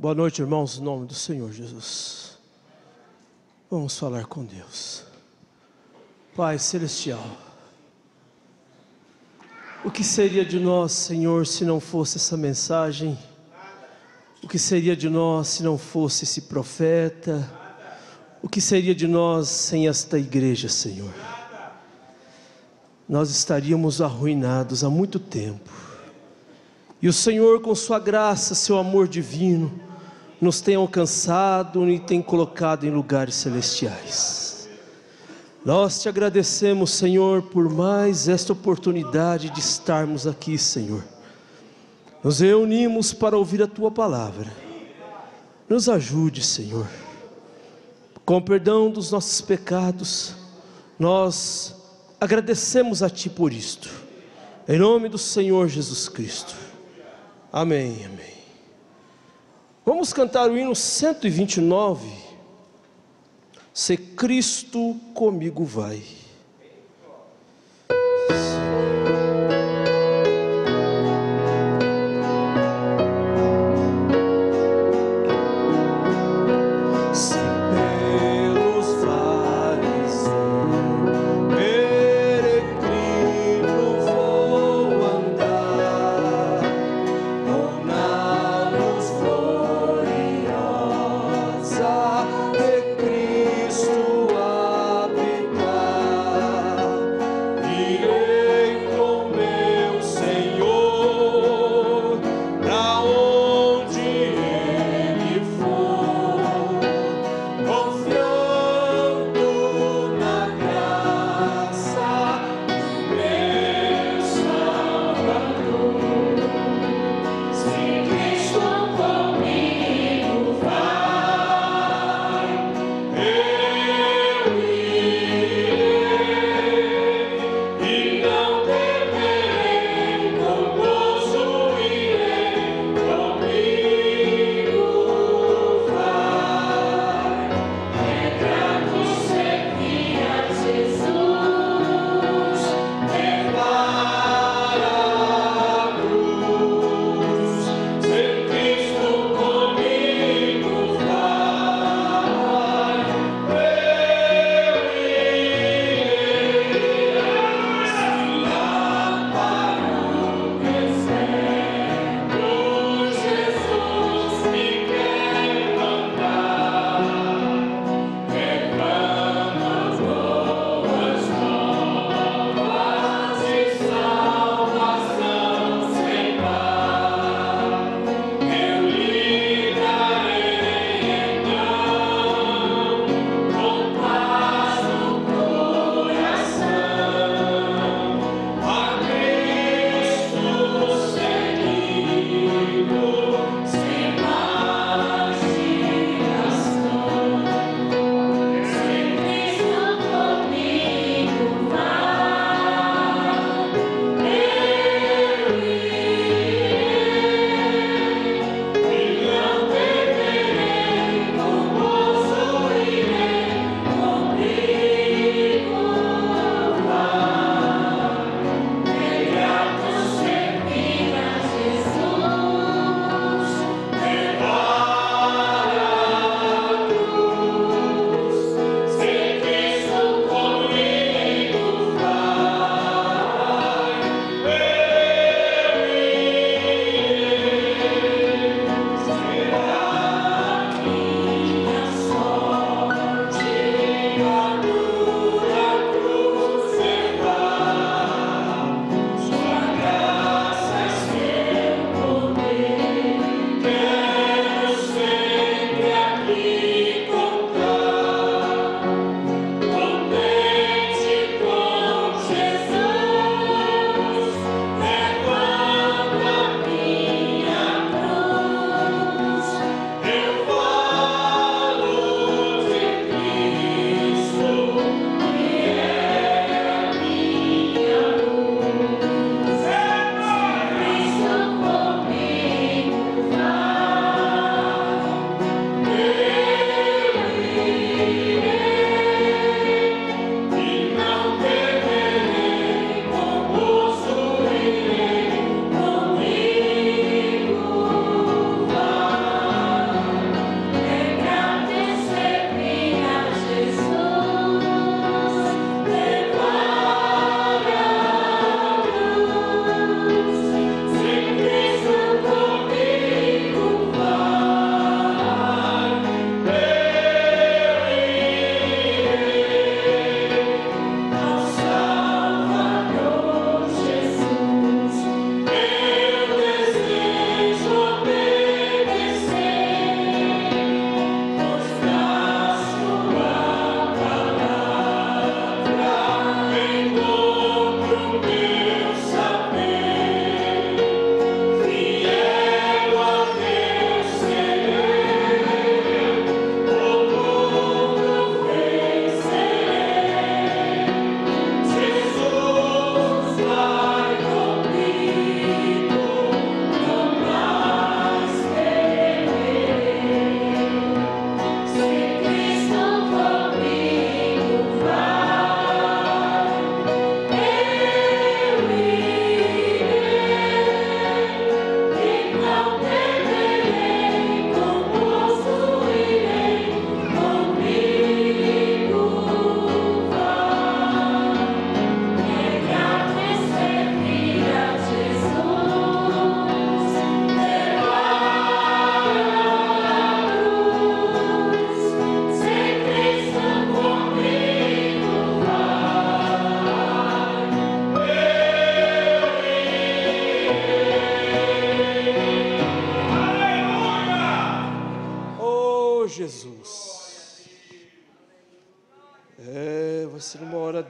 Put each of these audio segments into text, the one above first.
Boa noite, irmãos, em nome do Senhor Jesus. Vamos falar com Deus. Pai Celestial, o que seria de nós, Senhor, se não fosse essa mensagem? O que seria de nós se não fosse esse profeta? O que seria de nós sem esta igreja, Senhor? Nós estaríamos arruinados há muito tempo. E o Senhor, com sua graça, seu amor divino, nos tem alcançado e tem colocado em lugares celestiais. Nós te agradecemos, Senhor, por mais esta oportunidade de estarmos aqui, Senhor. Nos reunimos para ouvir a tua palavra. Nos ajude, Senhor. Com perdão dos nossos pecados, nós agradecemos a ti por isto. Em nome do Senhor Jesus Cristo. Amém, amém. Vamos cantar o hino 129. Se Cristo comigo vai. Cristo habitar.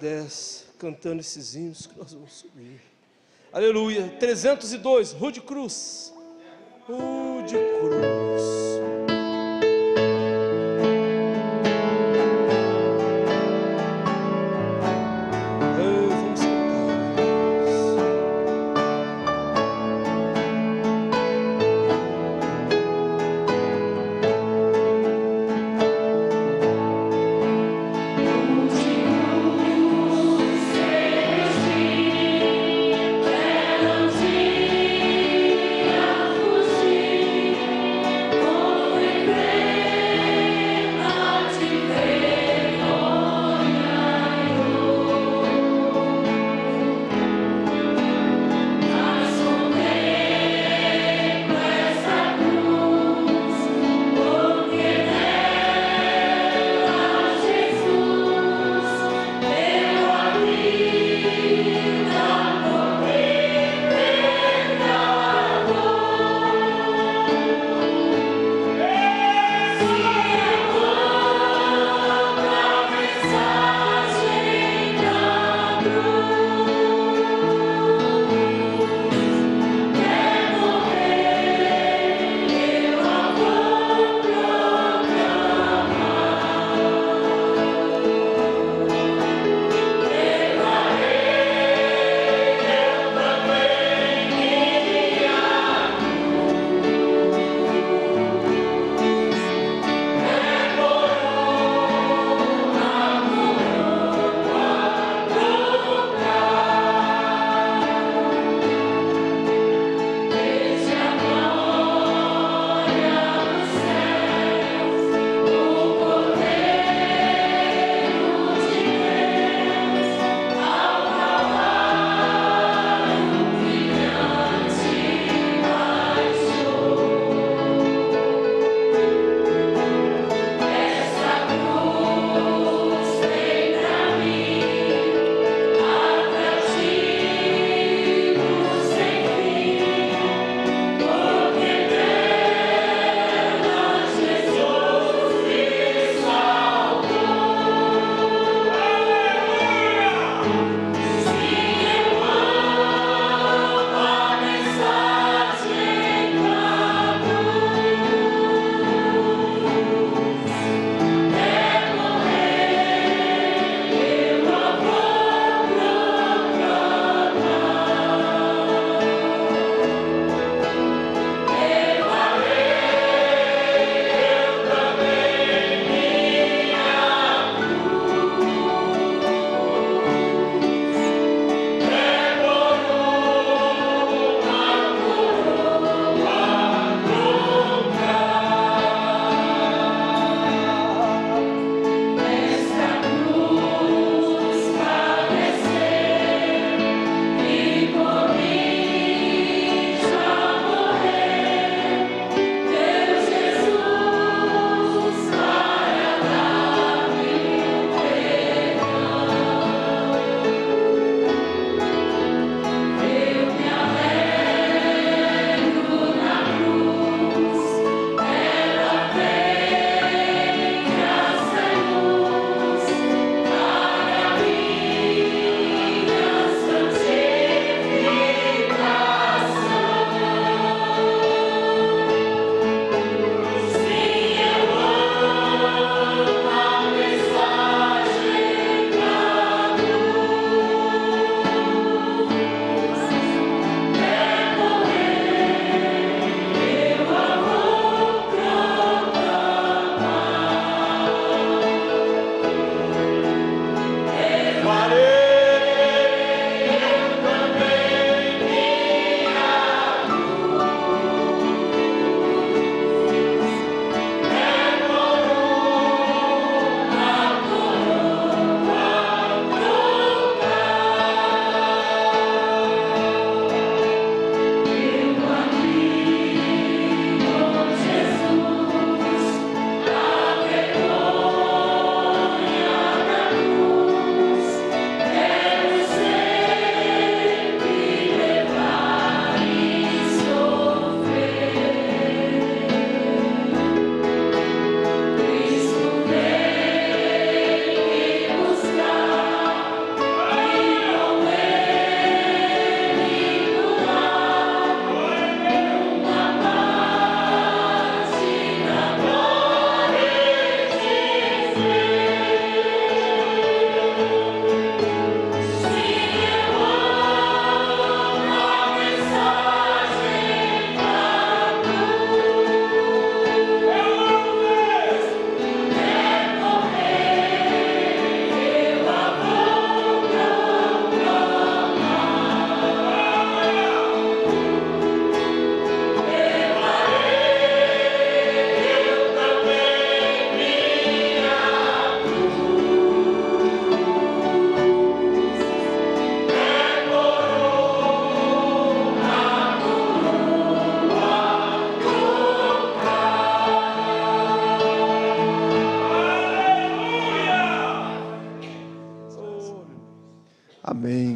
10, cantando esses hinos que nós vamos subir. Aleluia. 302, Rude Cruz. Rude Cruz. Oh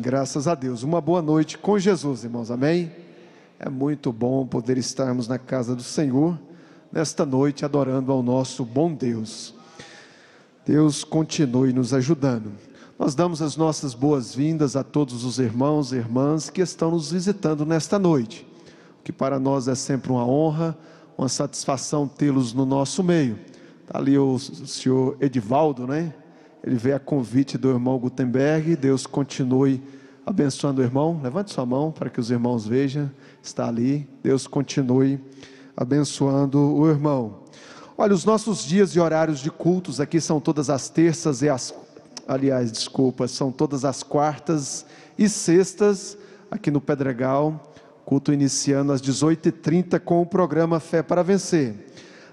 graças a Deus. Uma boa noite com Jesus, irmãos, amém? É muito bom poder estarmos na casa do Senhor, nesta noite, adorando ao nosso bom Deus. Deus continue nos ajudando. Nós damos as nossas boas-vindas a todos os irmãos e irmãs que estão nos visitando nesta noite, que para nós é sempre uma honra, uma satisfação tê-los no nosso meio. Está ali o senhor Edivaldo, né? Ele veio a convite do irmão Gutenberg. Deus continue abençoando o irmão. Levante sua mão para que os irmãos vejam. Está ali. Deus continue abençoando o irmão. Olha, os nossos dias e horários de cultos aqui são todas as terças e são todas as quartas e sextas aqui no Pedregal. Culto iniciando às 18h30 com o programa Fé para Vencer.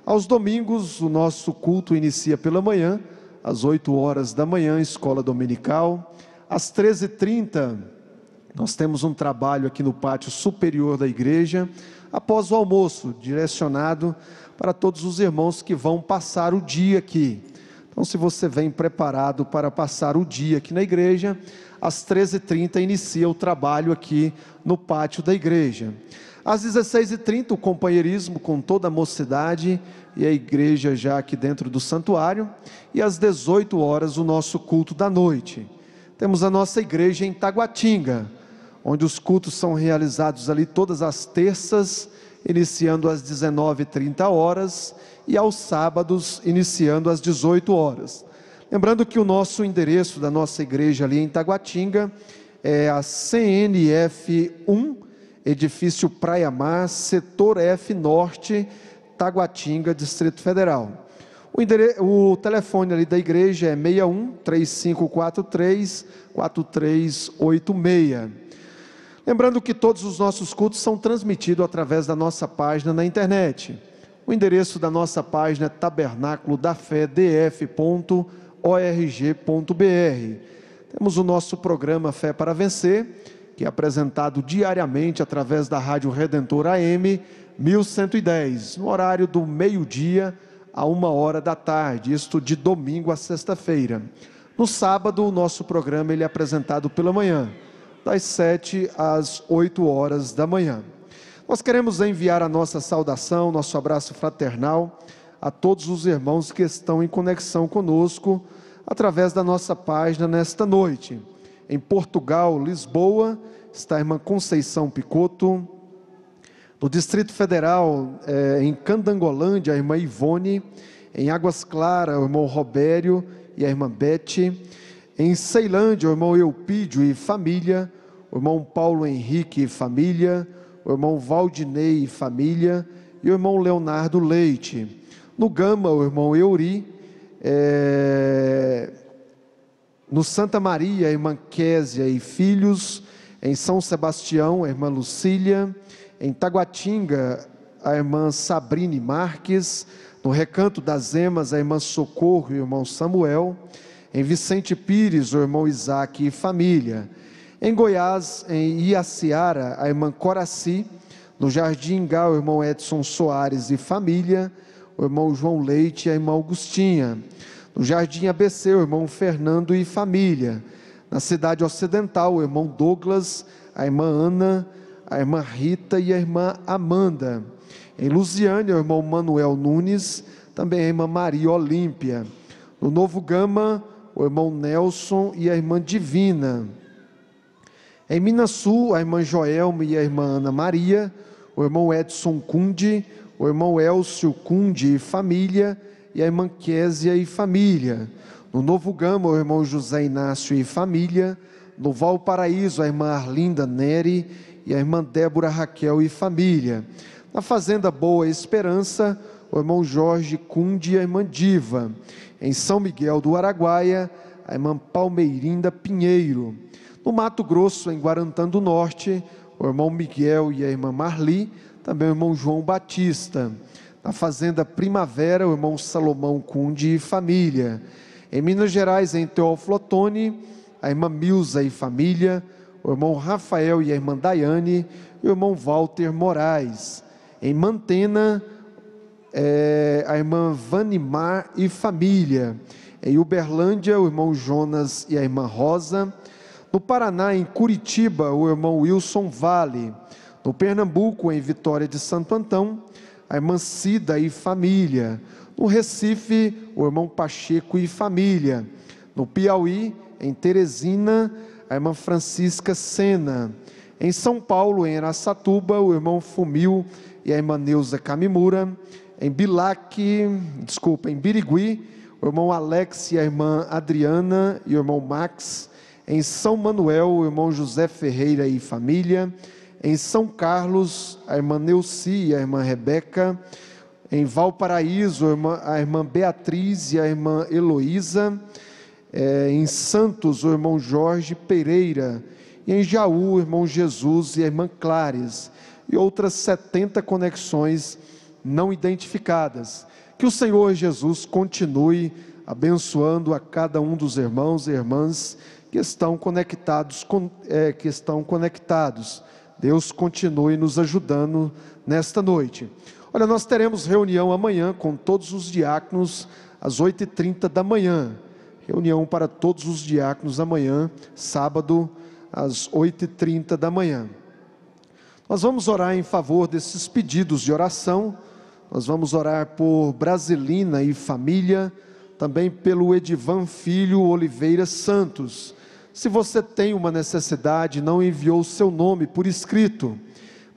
Aos domingos, o nosso culto inicia pela manhã, às 8 horas da manhã, escola dominical. Às 13h30, nós temos um trabalho aqui no pátio superior da igreja, após o almoço, direcionado para todos os irmãos que vão passar o dia aqui. Então, se você vem preparado para passar o dia aqui na igreja, às 13h30 inicia o trabalho aqui no pátio da igreja. Às 16h30, o companheirismo com toda a mocidade e a igreja já aqui dentro do santuário. E às 18 horas, o nosso culto da noite. Temos a nossa igreja em Taguatinga, onde os cultos são realizados ali todas as terças, iniciando às 19h30 e aos sábados, iniciando às 18 horas. Lembrando que o nosso endereço da nossa igreja ali em Taguatinga é a CNF 1, edifício Praia Mar, setor F Norte, Taguatinga, Distrito Federal. O telefone ali da igreja é 61-3543-4386. Lembrando que todos os nossos cultos são transmitidos através da nossa página na internet. O endereço da nossa página é tabernaculodafedf.org.br. Temos o nosso programa Fé para Vencer, que é apresentado diariamente através da Rádio Redentor AM 1110, no horário do meio-dia a 13h, isto de domingo a sexta-feira. No sábado, o nosso programa ele é apresentado pela manhã, das 7 às 8 horas da manhã. Nós queremos enviar a nossa saudação, nosso abraço fraternal a todos os irmãos que estão em conexão conosco através da nossa página nesta noite. Em Portugal, Lisboa, está a irmã Conceição Picoto. No Distrito Federal, em Candangolândia, a irmã Ivone. Em Águas Claras, o irmão Robério e a irmã Bete. Em Ceilândia, o irmão Eupídio e família. O irmão Paulo Henrique e família. O irmão Valdinei e família. E o irmão Leonardo Leite. No Gama, o irmão Euri. No Santa Maria, a irmã Késia e filhos. Em São Sebastião, a irmã Lucília. Em Taguatinga, a irmã Sabrine Marques. No Recanto das Emas, a irmã Socorro e o irmão Samuel. Em Vicente Pires, o irmão Isaac e família. Em Goiás, em Iaciara, a irmã Coraci. No Jardim Ingá, o irmão Edson Soares e família. O irmão João Leite e a irmã Augustinha. No Jardim ABC, o irmão Fernando e família. Na Cidade Ocidental, o irmão Douglas, a irmã Ana, a irmã Rita e a irmã Amanda. Em Lusiânia, o irmão Manuel Nunes, também a irmã Maria Olímpia. No Novo Gama, o irmão Nelson e a irmã Divina. Em Minas Sul, a irmã Joelma e a irmã Ana Maria, o irmão Edson Cunde, o irmão Elcio Cunde e família, e a irmã Késia e família. No Novo Gama, o irmão José Inácio e família. No Valparaíso, a irmã Arlinda Neri e a irmã Débora Raquel e família. Na Fazenda Boa Esperança, o irmão Jorge Cunde e a irmã Diva. Em São Miguel do Araguaia, a irmã Palmeirinda Pinheiro. No Mato Grosso, em Guarantã do Norte, o irmão Miguel e a irmã Marli, também o irmão João Batista. Na Fazenda Primavera, o irmão Salomão Cunde e família. Em Minas Gerais, em Teófilo Otoni, a irmã Milza e família, o irmão Rafael e a irmã Daiane, e o irmão Walter Moraes. Em Mantena, a irmã Vanimar e família. Em Uberlândia, o irmão Jonas e a irmã Rosa. No Paraná, em Curitiba, o irmão Wilson Vale. No Pernambuco, em Vitória de Santo Antão, a irmã Cida e família. No Recife, o irmão Pacheco e família. No Piauí, em Teresina, a irmã Francisca Sena. Em São Paulo, em Araçatuba, o irmão Fumil e a irmã Neuza Camimura. Em Birigui, o irmão Alex e a irmã Adriana e o irmão Max. Em São Manuel, o irmão José Ferreira e família. Em São Carlos, a irmã Neuci e a irmã Rebeca. Em Valparaíso, a irmã Beatriz e a irmã Heloísa. Em Santos, o irmão Jorge Pereira. E em Jaú, o irmão Jesus e a irmã Clares. E outras 70 conexões não identificadas. Que o Senhor Jesus continue abençoando a cada um dos irmãos e irmãs que estão conectados. Deus continue nos ajudando nesta noite. Olha, nós teremos reunião amanhã com todos os diáconos às 8h30 da manhã. Reunião para todos os diáconos amanhã, sábado, às 8h30 da manhã. Nós vamos orar em favor desses pedidos de oração. Nós vamos orar por Brasilina e família, também pelo Edivan Filho Oliveira Santos. Se você tem uma necessidade, não enviou o seu nome por escrito,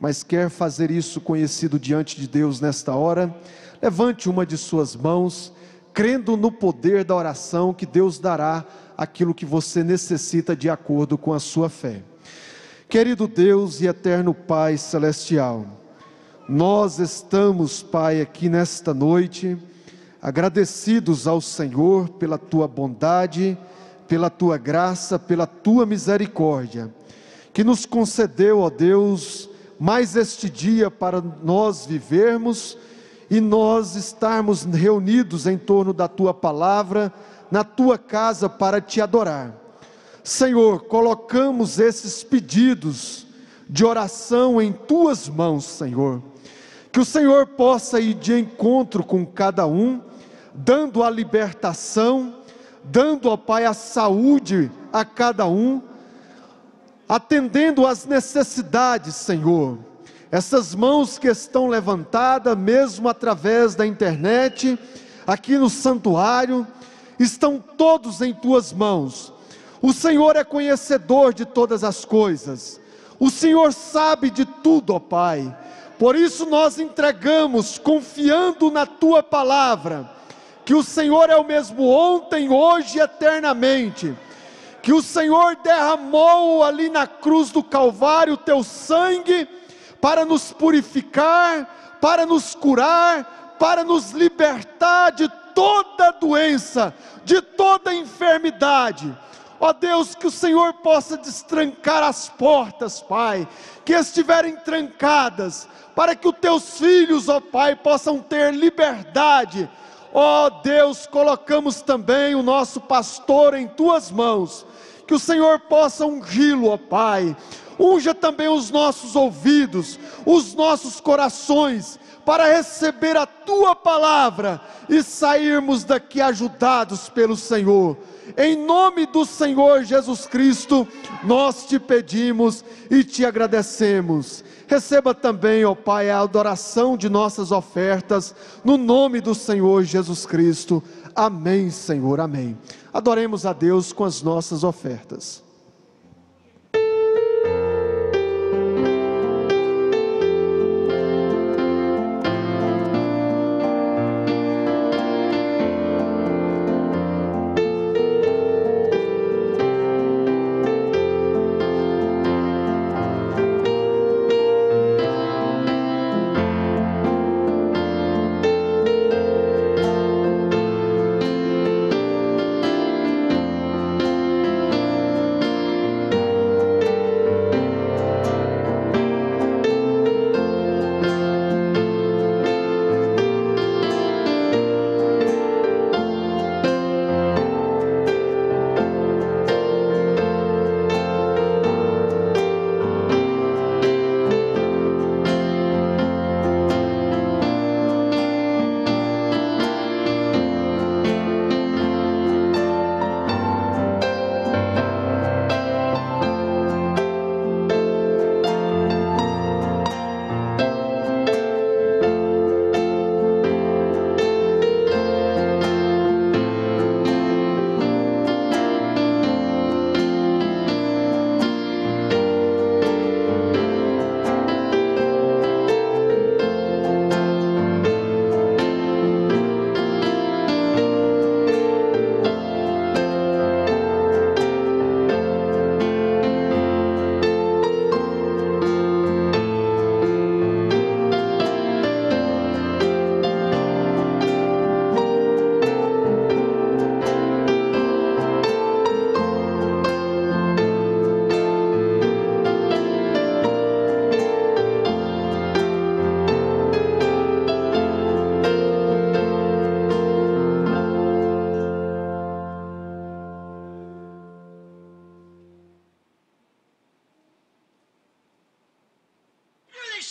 mas quer fazer isso conhecido diante de Deus nesta hora, levante uma de suas mãos, crendo no poder da oração, que Deus dará aquilo que você necessita de acordo com a sua fé. Querido Deus e eterno Pai celestial, nós estamos, Pai, aqui nesta noite, agradecidos ao Senhor pela Tua bondade, pela Tua graça, pela Tua misericórdia, que nos concedeu, ó Deus, mais este dia para nós vivermos e nós estarmos reunidos em torno da Tua palavra, na Tua casa para Te adorar. Senhor, colocamos esses pedidos de oração em Tuas mãos, Senhor, que o Senhor possa ir de encontro com cada um, dando a libertação, dando, ó Pai, a saúde a cada um, atendendo às necessidades, Senhor. Essas mãos que estão levantadas, mesmo através da internet, aqui no santuário, estão todos em Tuas mãos. O Senhor é conhecedor de todas as coisas, o Senhor sabe de tudo, ó Pai. Por isso nós entregamos, confiando na Tua palavra, que o Senhor é o mesmo ontem, hoje e eternamente, que o Senhor derramou ali na cruz do Calvário o Teu sangue, para nos purificar, para nos curar, para nos libertar de toda doença, de toda enfermidade. Ó Deus, que o Senhor possa destrancar as portas, Pai, que estiverem trancadas, para que os Teus filhos, ó Pai, possam ter liberdade. Ó Deus, colocamos também o nosso pastor em Tuas mãos, que o Senhor possa ungí-lo, ó Pai. Unja também os nossos ouvidos, os nossos corações, para receber a Tua palavra e sairmos daqui ajudados pelo Senhor. Em nome do Senhor Jesus Cristo, nós Te pedimos e Te agradecemos. Receba também, ó Pai, a adoração de nossas ofertas, no nome do Senhor Jesus Cristo. Amém, Senhor, amém. Adoremos a Deus com as nossas ofertas.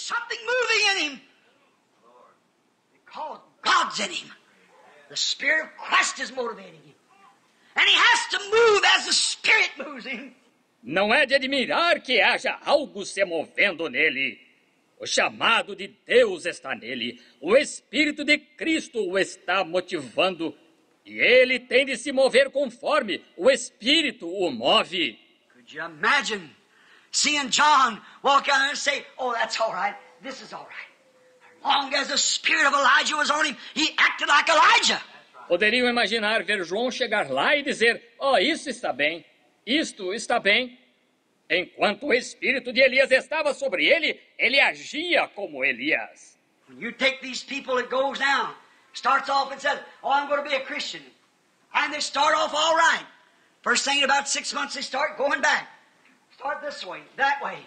something moving in him. Because God's in him. The Spirit of Christ is motivating him. And he has to move as the Spirit moves him. Não é de admirar que haja algo se movendo nele. O chamado de Deus está nele. O Espírito de Cristo o está motivando. E ele tem de se mover conforme o Espírito o move. Could you imagine seeing John walk out there and say, oh, that's all right. This is all right. As long as the spirit of Elijah was on him, he acted like Elijah. Poderiam imaginar ver João chegar lá e dizer, oh, isso está bem, isto está bem. Enquanto o espírito de Elias estava sobre ele, ele agia como Elias. When you take these people that goes down, starts off and says, oh, I'm going to be a Christian. And they start off all right. First thing in about 6 months, they start going back. Start this way, that way.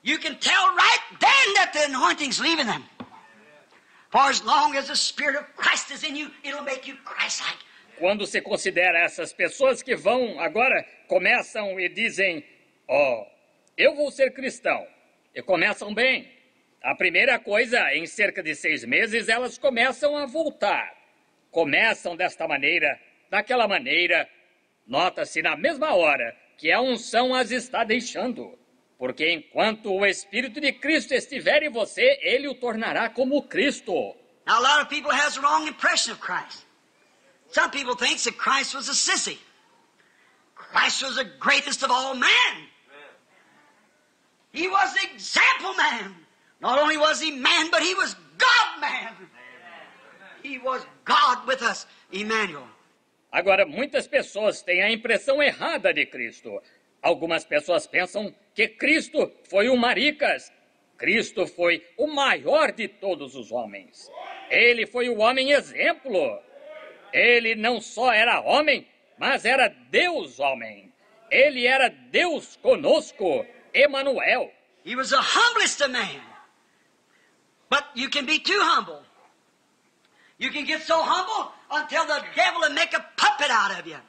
You can tell right then that the anointing's leaving them. For as long as the Spirit of Christ is in you, it'll make you Christ-like. Quando se considera essas pessoas que vão agora, começam e dizem, oh, eu vou ser cristão. E começam bem. A primeira coisa, em cerca de 6 meses, elas começam a voltar. Começam desta maneira, daquela maneira. Nota-se na mesma hora que a unção as está deixando. Porque enquanto o Espírito de Cristo estiver em você, ele o tornará como Cristo. Now, a lot of people has a wrong impression of Christ. Some people think that Christ was a sissy. Christ was the greatest of all men. He was the example man. Not only was he man, but he was God-man. He was God with us, Emmanuel. Agora, muitas pessoas têm a impressão errada de Cristo. Algumas pessoas pensam que Cristo foi um maricas. Cristo foi o maior de todos os homens. Ele foi o homem exemplo. Ele não só era homem, mas era Deus homem. Ele era Deus conosco, Emanuel. He was the humblest of man. But you can be too humble. You can get so humble until the devil will make a puppet out of you.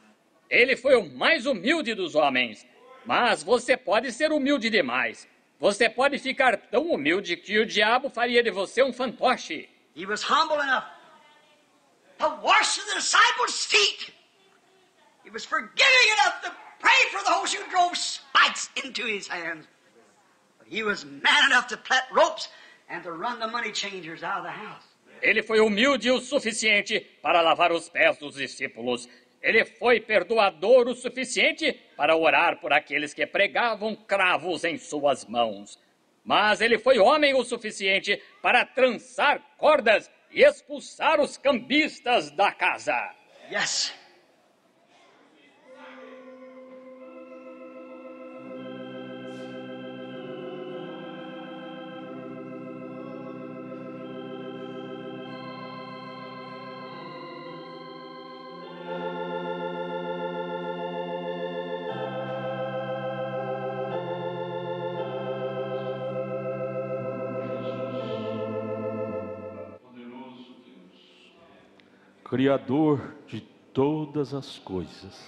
Ele foi o mais humilde dos homens. Mas você pode ser humilde demais. Você pode ficar tão humilde que o diabo faria de você um fantoche. He was humble enough to wash the disciples' feet. He was forgiving enough to pray for those who drove spikes into his hands. But he was man enough to plait ropes and to run the money changers out of the house. Ele foi humilde o suficiente para lavar os pés dos discípulos. Ele foi perdoador o suficiente para orar por aqueles que pregavam cravos em suas mãos. Mas ele foi homem o suficiente para trançar cordas e expulsar os cambistas da casa. Yes. Criador de todas as coisas,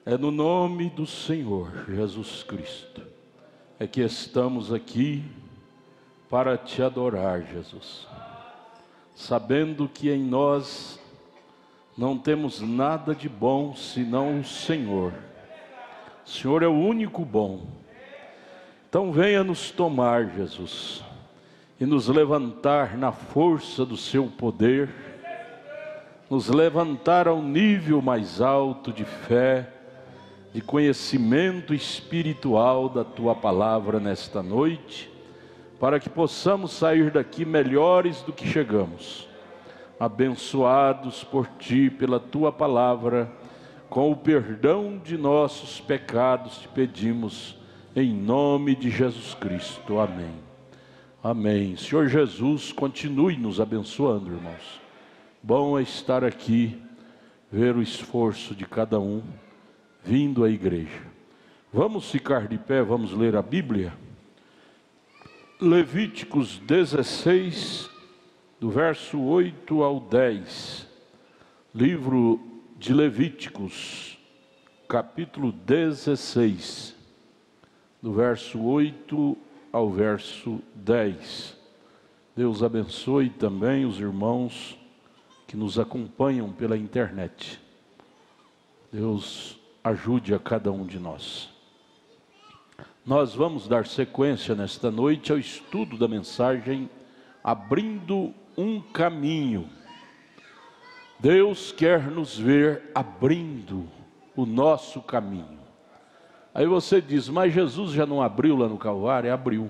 é no nome do Senhor Jesus Cristo é que estamos aqui para te adorar, Jesus, sabendo que em nós não temos nada de bom senão o Senhor. O Senhor é o único bom. Então venha nos tomar, Jesus, e nos levantar na força do seu poder, nos levantar a um nível mais alto de fé, de conhecimento espiritual da Tua Palavra nesta noite, para que possamos sair daqui melhores do que chegamos, abençoados por Ti, pela Tua Palavra, com o perdão de nossos pecados te pedimos, em nome de Jesus Cristo. Amém. Amém. Senhor Jesus, continue nos abençoando, irmãos. Bom é estar aqui, ver o esforço de cada um, vindo à igreja. Vamos ficar de pé, vamos ler a Bíblia. Levíticos 16, do verso 8 ao 10. Livro de Levíticos, capítulo 16, do verso 8 ao verso 10. Deus abençoe também os irmãos que nos acompanham pela internet. Deus ajude a cada um de nós. Nós vamos dar sequência nesta noite ao estudo da mensagem Abrindo um Caminho. Deus quer nos ver abrindo o nosso caminho. Aí você diz, mas Jesus já não abriu lá no Calvário? Abriu.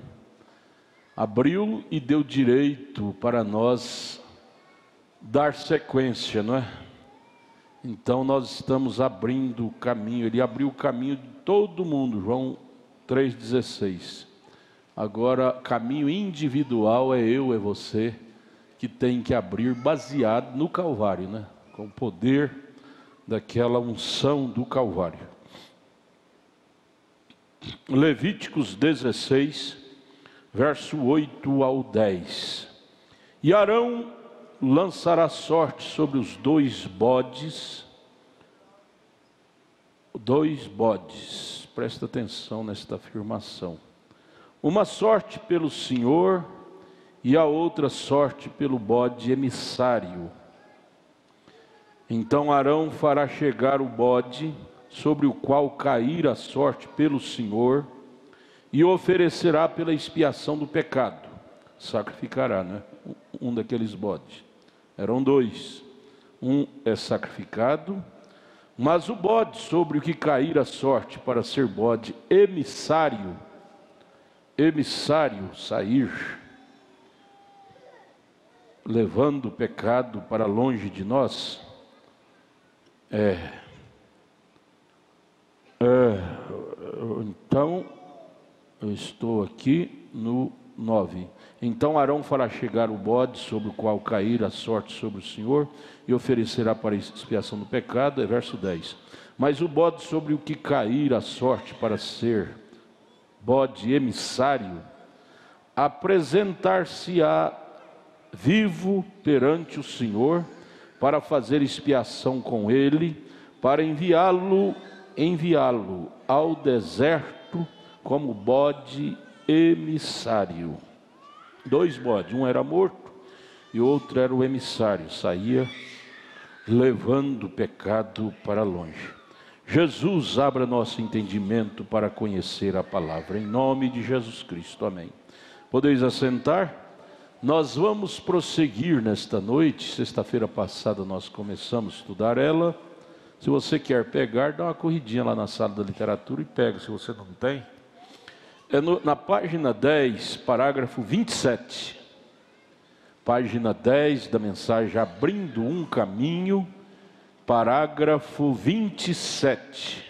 Abriu e deu direito para nós dar sequência, não é? Então nós estamos abrindo o caminho. Ele abriu o caminho de todo mundo, João 3,16. Agora, caminho individual é eu, é você, que tem que abrir baseado no Calvário, né? Com o poder daquela unção do Calvário. Levíticos 16, verso 8 ao 10. E Arão lançará sorte sobre os dois bodes, presta atenção nesta afirmação. Uma sorte pelo Senhor e a outra sorte pelo bode emissário. Então Arão fará chegar o bode sobre o qual cair a sorte pelo Senhor e oferecerá pela expiação do pecado. Sacrificará, né? Um daqueles bodes. Eram dois. Um é sacrificado, mas o bode sobre o que cair a sorte para ser bode emissário, sair, levando o pecado para longe de nós, então, eu estou aqui no 9. Então Arão fará chegar o bode sobre o qual cair a sorte sobre o Senhor e oferecerá para a expiação do pecado, é verso 10. Mas o bode sobre o que cair a sorte para ser bode emissário, apresentar-se-á vivo perante o Senhor, para fazer expiação com ele, para enviá-lo ao deserto como bode emissário. Dois bodes, um era morto e o outro era o emissário, saía levando o pecado para longe. Jesus, abra nosso entendimento para conhecer a palavra, em nome de Jesus Cristo, amém. Podeis assentar? Nós vamos prosseguir nesta noite. Sexta-feira passada nós começamos a estudar ela. Se você quer pegar, dá uma corridinha lá na sala da literatura e pega, se você não tem. Na página 10, parágrafo 27. Página 10 da mensagem Abrindo um Caminho, parágrafo 27.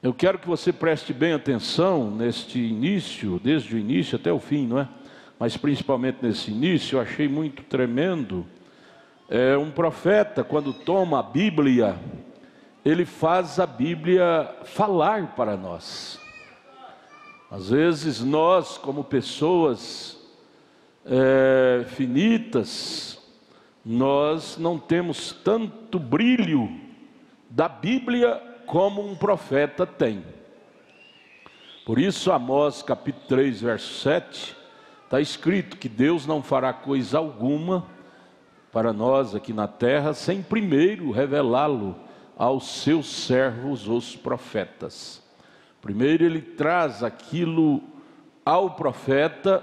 Eu quero que você preste bem atenção neste início, desde o início até o fim, não é? Mas principalmente nesse início, eu achei muito tremendo. Um profeta, quando toma a Bíblia, ele faz a Bíblia falar para nós. Às vezes nós, como pessoas finitas, nós não temos tanto brilho da Bíblia como um profeta tem. Por isso Amós capítulo 3, verso 7, está escrito que Deus não fará coisa alguma para nós aqui na terra, sem primeiro revelá-lo aos seus servos, os profetas. Primeiro ele traz aquilo ao profeta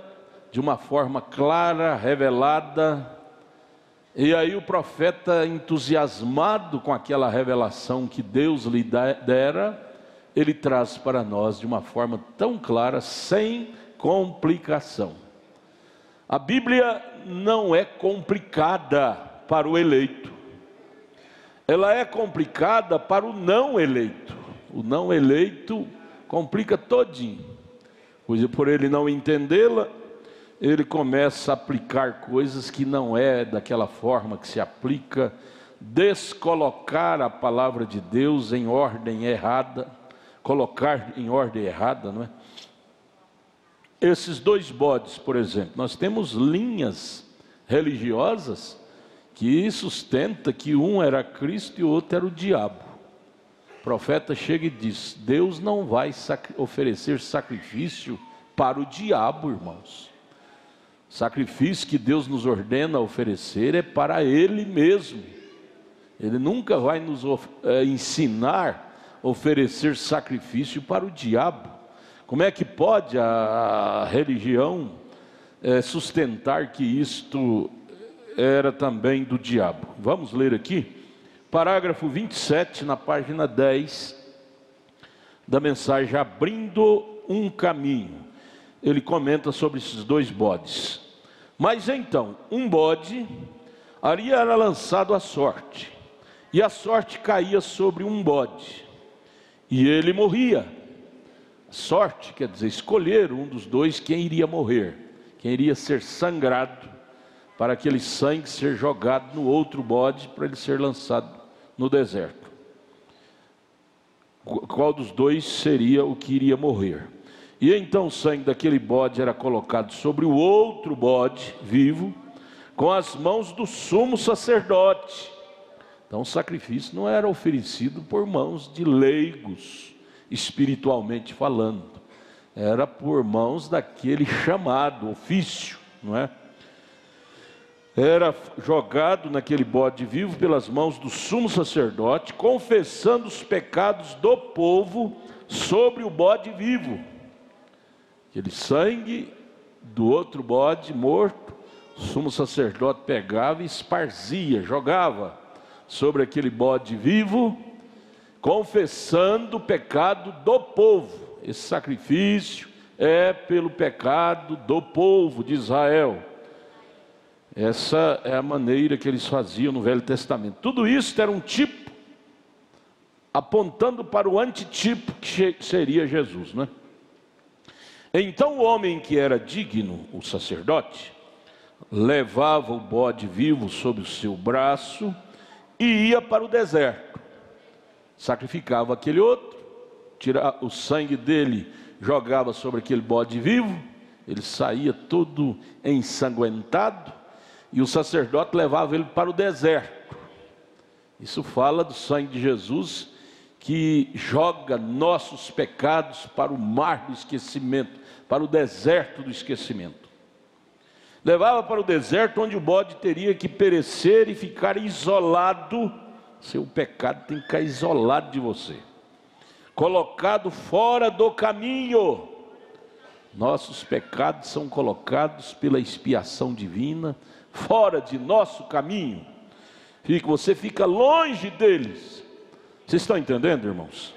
de uma forma clara, revelada, e aí o profeta, entusiasmado com aquela revelação que Deus lhe dera, ele traz para nós de uma forma tão clara, sem complicação. A Bíblia não é complicada para o eleito, ela é complicada para o não eleito. O não eleito complica todinho, pois por ele não entendê-la, ele começa a aplicar coisas que não é daquela forma que se aplica, descolocar a palavra de Deus em ordem errada, colocar em ordem errada, não é? Esses dois bodes, por exemplo, nós temos linhas religiosas que sustenta que um era Cristo e o outro era o diabo. O profeta chega e diz: Deus não vai oferecer sacrifício para o diabo, irmãos. O sacrifício que Deus nos ordena oferecer é para Ele mesmo. Ele nunca vai nos ensinar a oferecer sacrifício para o diabo. Como é que pode a religião sustentar que isto era também do diabo? Vamos ler aqui, parágrafo 27, na página 10 da mensagem Abrindo um Caminho. Ele comenta sobre esses dois bodes. Mas então, um bode ali era lançado à sorte, e a sorte caía sobre um bode, e ele morria. Sorte quer dizer escolher um dos dois quem iria morrer, quem iria ser sangrado, para aquele sangue ser jogado no outro bode, para ele ser lançado no deserto. Qual dos dois seria o que iria morrer? E então o sangue daquele bode era colocado sobre o outro bode vivo, com as mãos do sumo sacerdote. Então o sacrifício não era oferecido por mãos de leigos, espiritualmente falando. Era por mãos daquele chamado ofício, não é? Era jogado naquele bode vivo pelas mãos do sumo sacerdote, confessando os pecados do povo sobre o bode vivo. Aquele sangue do outro bode morto, o sumo sacerdote pegava e esparzia, jogava sobre aquele bode vivo, confessando o pecado do povo. Esse sacrifício é pelo pecado do povo de Israel. Essa é a maneira que eles faziam no Velho Testamento. Tudo isso era um tipo, apontando para o antitipo que seria Jesus, né? Então o homem que era digno, o sacerdote, levava o bode vivo sob o seu braço e ia para o deserto. Sacrificava aquele outro, tirava o sangue dele, jogava sobre aquele bode vivo, ele saía todo ensanguentado, e o sacerdote levava ele para o deserto. Isso fala do sangue de Jesus, que joga nossos pecados para o mar do esquecimento, para o deserto do esquecimento. Levava para o deserto, onde o bode teria que perecer e ficar isolado. Seu pecado tem que ficar isolado de você, colocado fora do caminho. Nossos pecados são colocados pela expiação divina fora de nosso caminho. Você fica longe deles. Vocês estão entendendo, irmãos?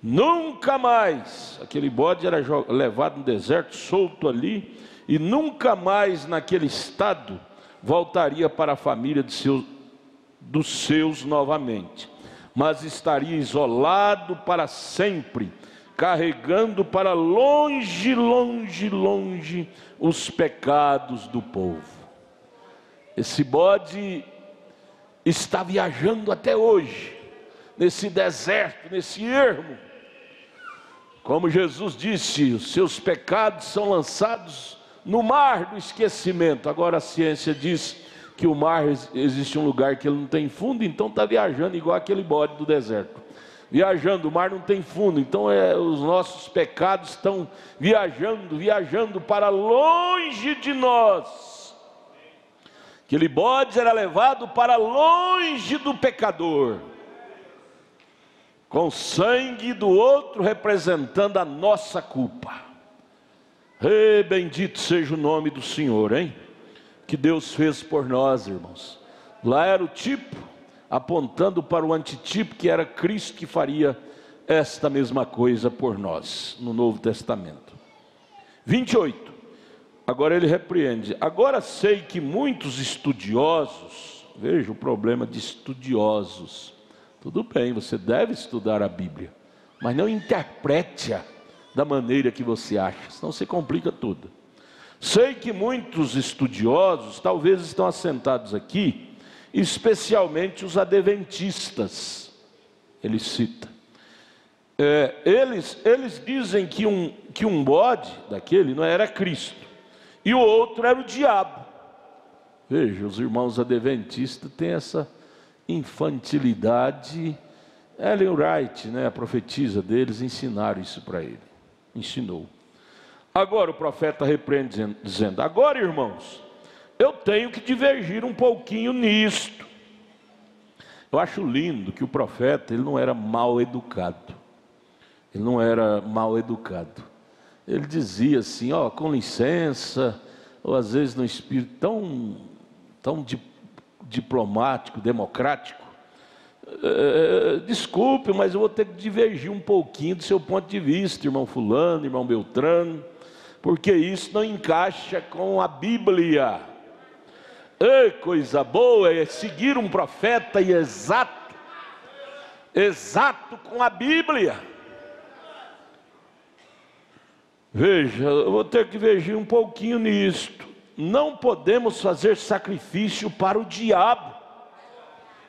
Nunca mais aquele bode era levado no deserto, solto ali, e nunca mais naquele estado voltaria para a família dos seus novamente, mas estaria isolado para sempre, carregando para longe, longe, longe os pecados do povo. Esse bode está viajando até hoje, nesse deserto, nesse ermo. Como Jesus disse, os seus pecados são lançados no mar do esquecimento. Agora a ciência diz que o mar, existe um lugar que ele não tem fundo, então está viajando igual aquele bode do deserto. Viajando, o mar não tem fundo, então os nossos pecados estão viajando para longe de nós. Aquele bode era levado para longe do pecador, com o sangue do outro representando a nossa culpa. Bendito seja o nome do Senhor, hein? Que Deus fez por nós, irmãos. Lá era o tipo, apontando para o antitipo, que era Cristo, que faria esta mesma coisa por nós, no Novo Testamento. 28. Agora ele repreende. Agora sei que muitos estudiosos, veja o problema de estudiosos. Tudo bem, você deve estudar a Bíblia, mas não interprete-a da maneira que você acha, senão você complica tudo. Sei que muitos estudiosos talvez estão assentados aqui, especialmente os adventistas. Ele cita. Eles dizem que um bode daquele não era Cristo, e o outro era o diabo. Veja, os irmãos adventistas têm essa infantilidade. Ellen White, a profetisa deles, ensinaram isso para ele. Ensinou. Agora o profeta repreende, dizendo: agora, irmãos, eu tenho que divergir um pouquinho nisto. Eu acho lindo que o profeta, ele não era mal educado. Ele não era mal educado. Ele dizia assim, ó, com licença, ou às vezes num espírito tão diplomático, democrático. Desculpe, mas eu vou ter que divergir um pouquinho do seu ponto de vista, irmão fulano, irmão Beltrano, porque isso não encaixa com a Bíblia. Coisa boa é seguir um profeta e exato com a Bíblia. Veja, eu vou ter que divergir um pouquinho nisto. Não podemos fazer sacrifício para o diabo.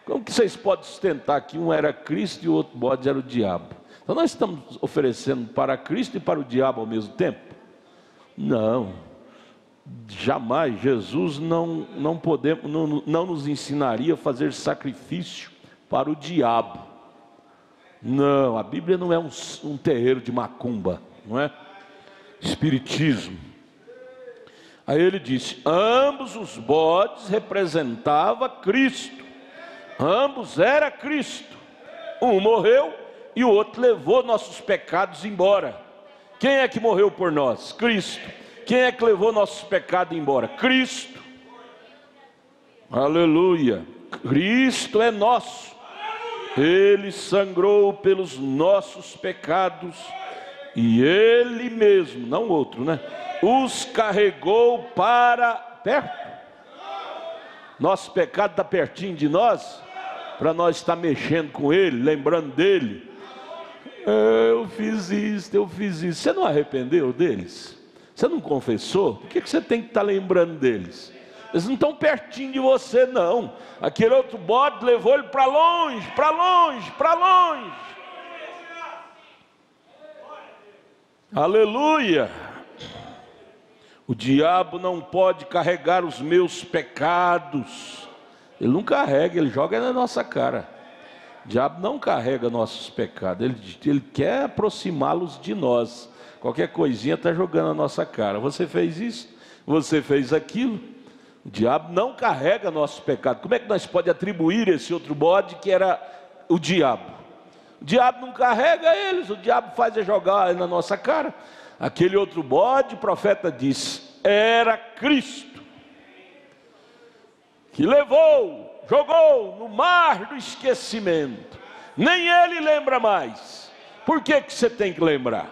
Como que vocês podem sustentar que um era Cristo e o outro bode era o diabo? Então nós estamos oferecendo para Cristo e para o diabo ao mesmo tempo? Não, jamais. Jesus não nos ensinaria a fazer sacrifício para o diabo. Não, a Bíblia não é um terreiro de macumba, não é? Espiritismo. Aí ele disse: ambos os bodes representavam Cristo, ambos era Cristo. Um morreu e o outro levou nossos pecados embora. Quem é que morreu por nós? Cristo. Quem é que levou nossos pecados embora? Cristo. Aleluia. Cristo é nosso. Ele sangrou pelos nossos pecados e Ele mesmo, não outro, né? Os carregou para perto. Nosso pecado está pertinho de nós, para nós estar mexendo com Ele, lembrando dEle. Eu fiz isso. Você não arrependeu deles? Você não confessou? Por que você tem que estar lembrando deles? Eles não estão pertinho de você, não. Aquele outro bode levou ele para longe. Aleluia. O diabo não pode carregar os meus pecados. Ele não carrega, ele joga na nossa cara. O diabo não carrega nossos pecados. Ele quer aproximá-los de nós. Qualquer coisinha está jogando na nossa cara. Você fez isso, você fez aquilo. O diabo não carrega nossos pecados. Como é que nós podemos atribuir esse outro bode que era o diabo? O diabo não carrega eles, o diabo faz jogar na nossa cara. Aquele outro bode, o profeta disse, era Cristo, que jogou no mar do esquecimento. Nem ele lembra mais. Por que você tem que lembrar?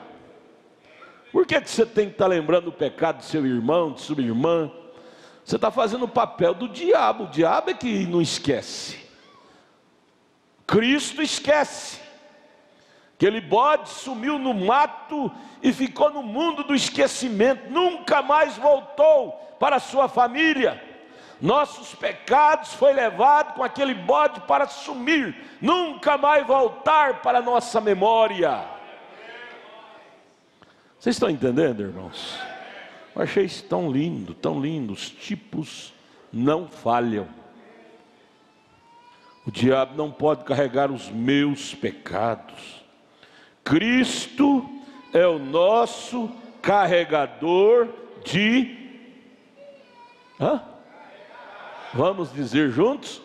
Por que você tem que estar lembrando o pecado do seu irmão, de sua irmã? Você está fazendo o papel do diabo. O diabo é que não esquece. Cristo esquece. Aquele bode sumiu no mato e ficou no mundo do esquecimento. Nunca mais voltou para a sua família. Nossos pecados foi levado com aquele bode para sumir. Nunca mais voltar para a nossa memória. Vocês estão entendendo, irmãos? Eu achei isso tão lindo, tão lindo. Os tipos não falham. O diabo não pode carregar os meus pecados. Cristo é o nosso carregador de... Vamos dizer juntos?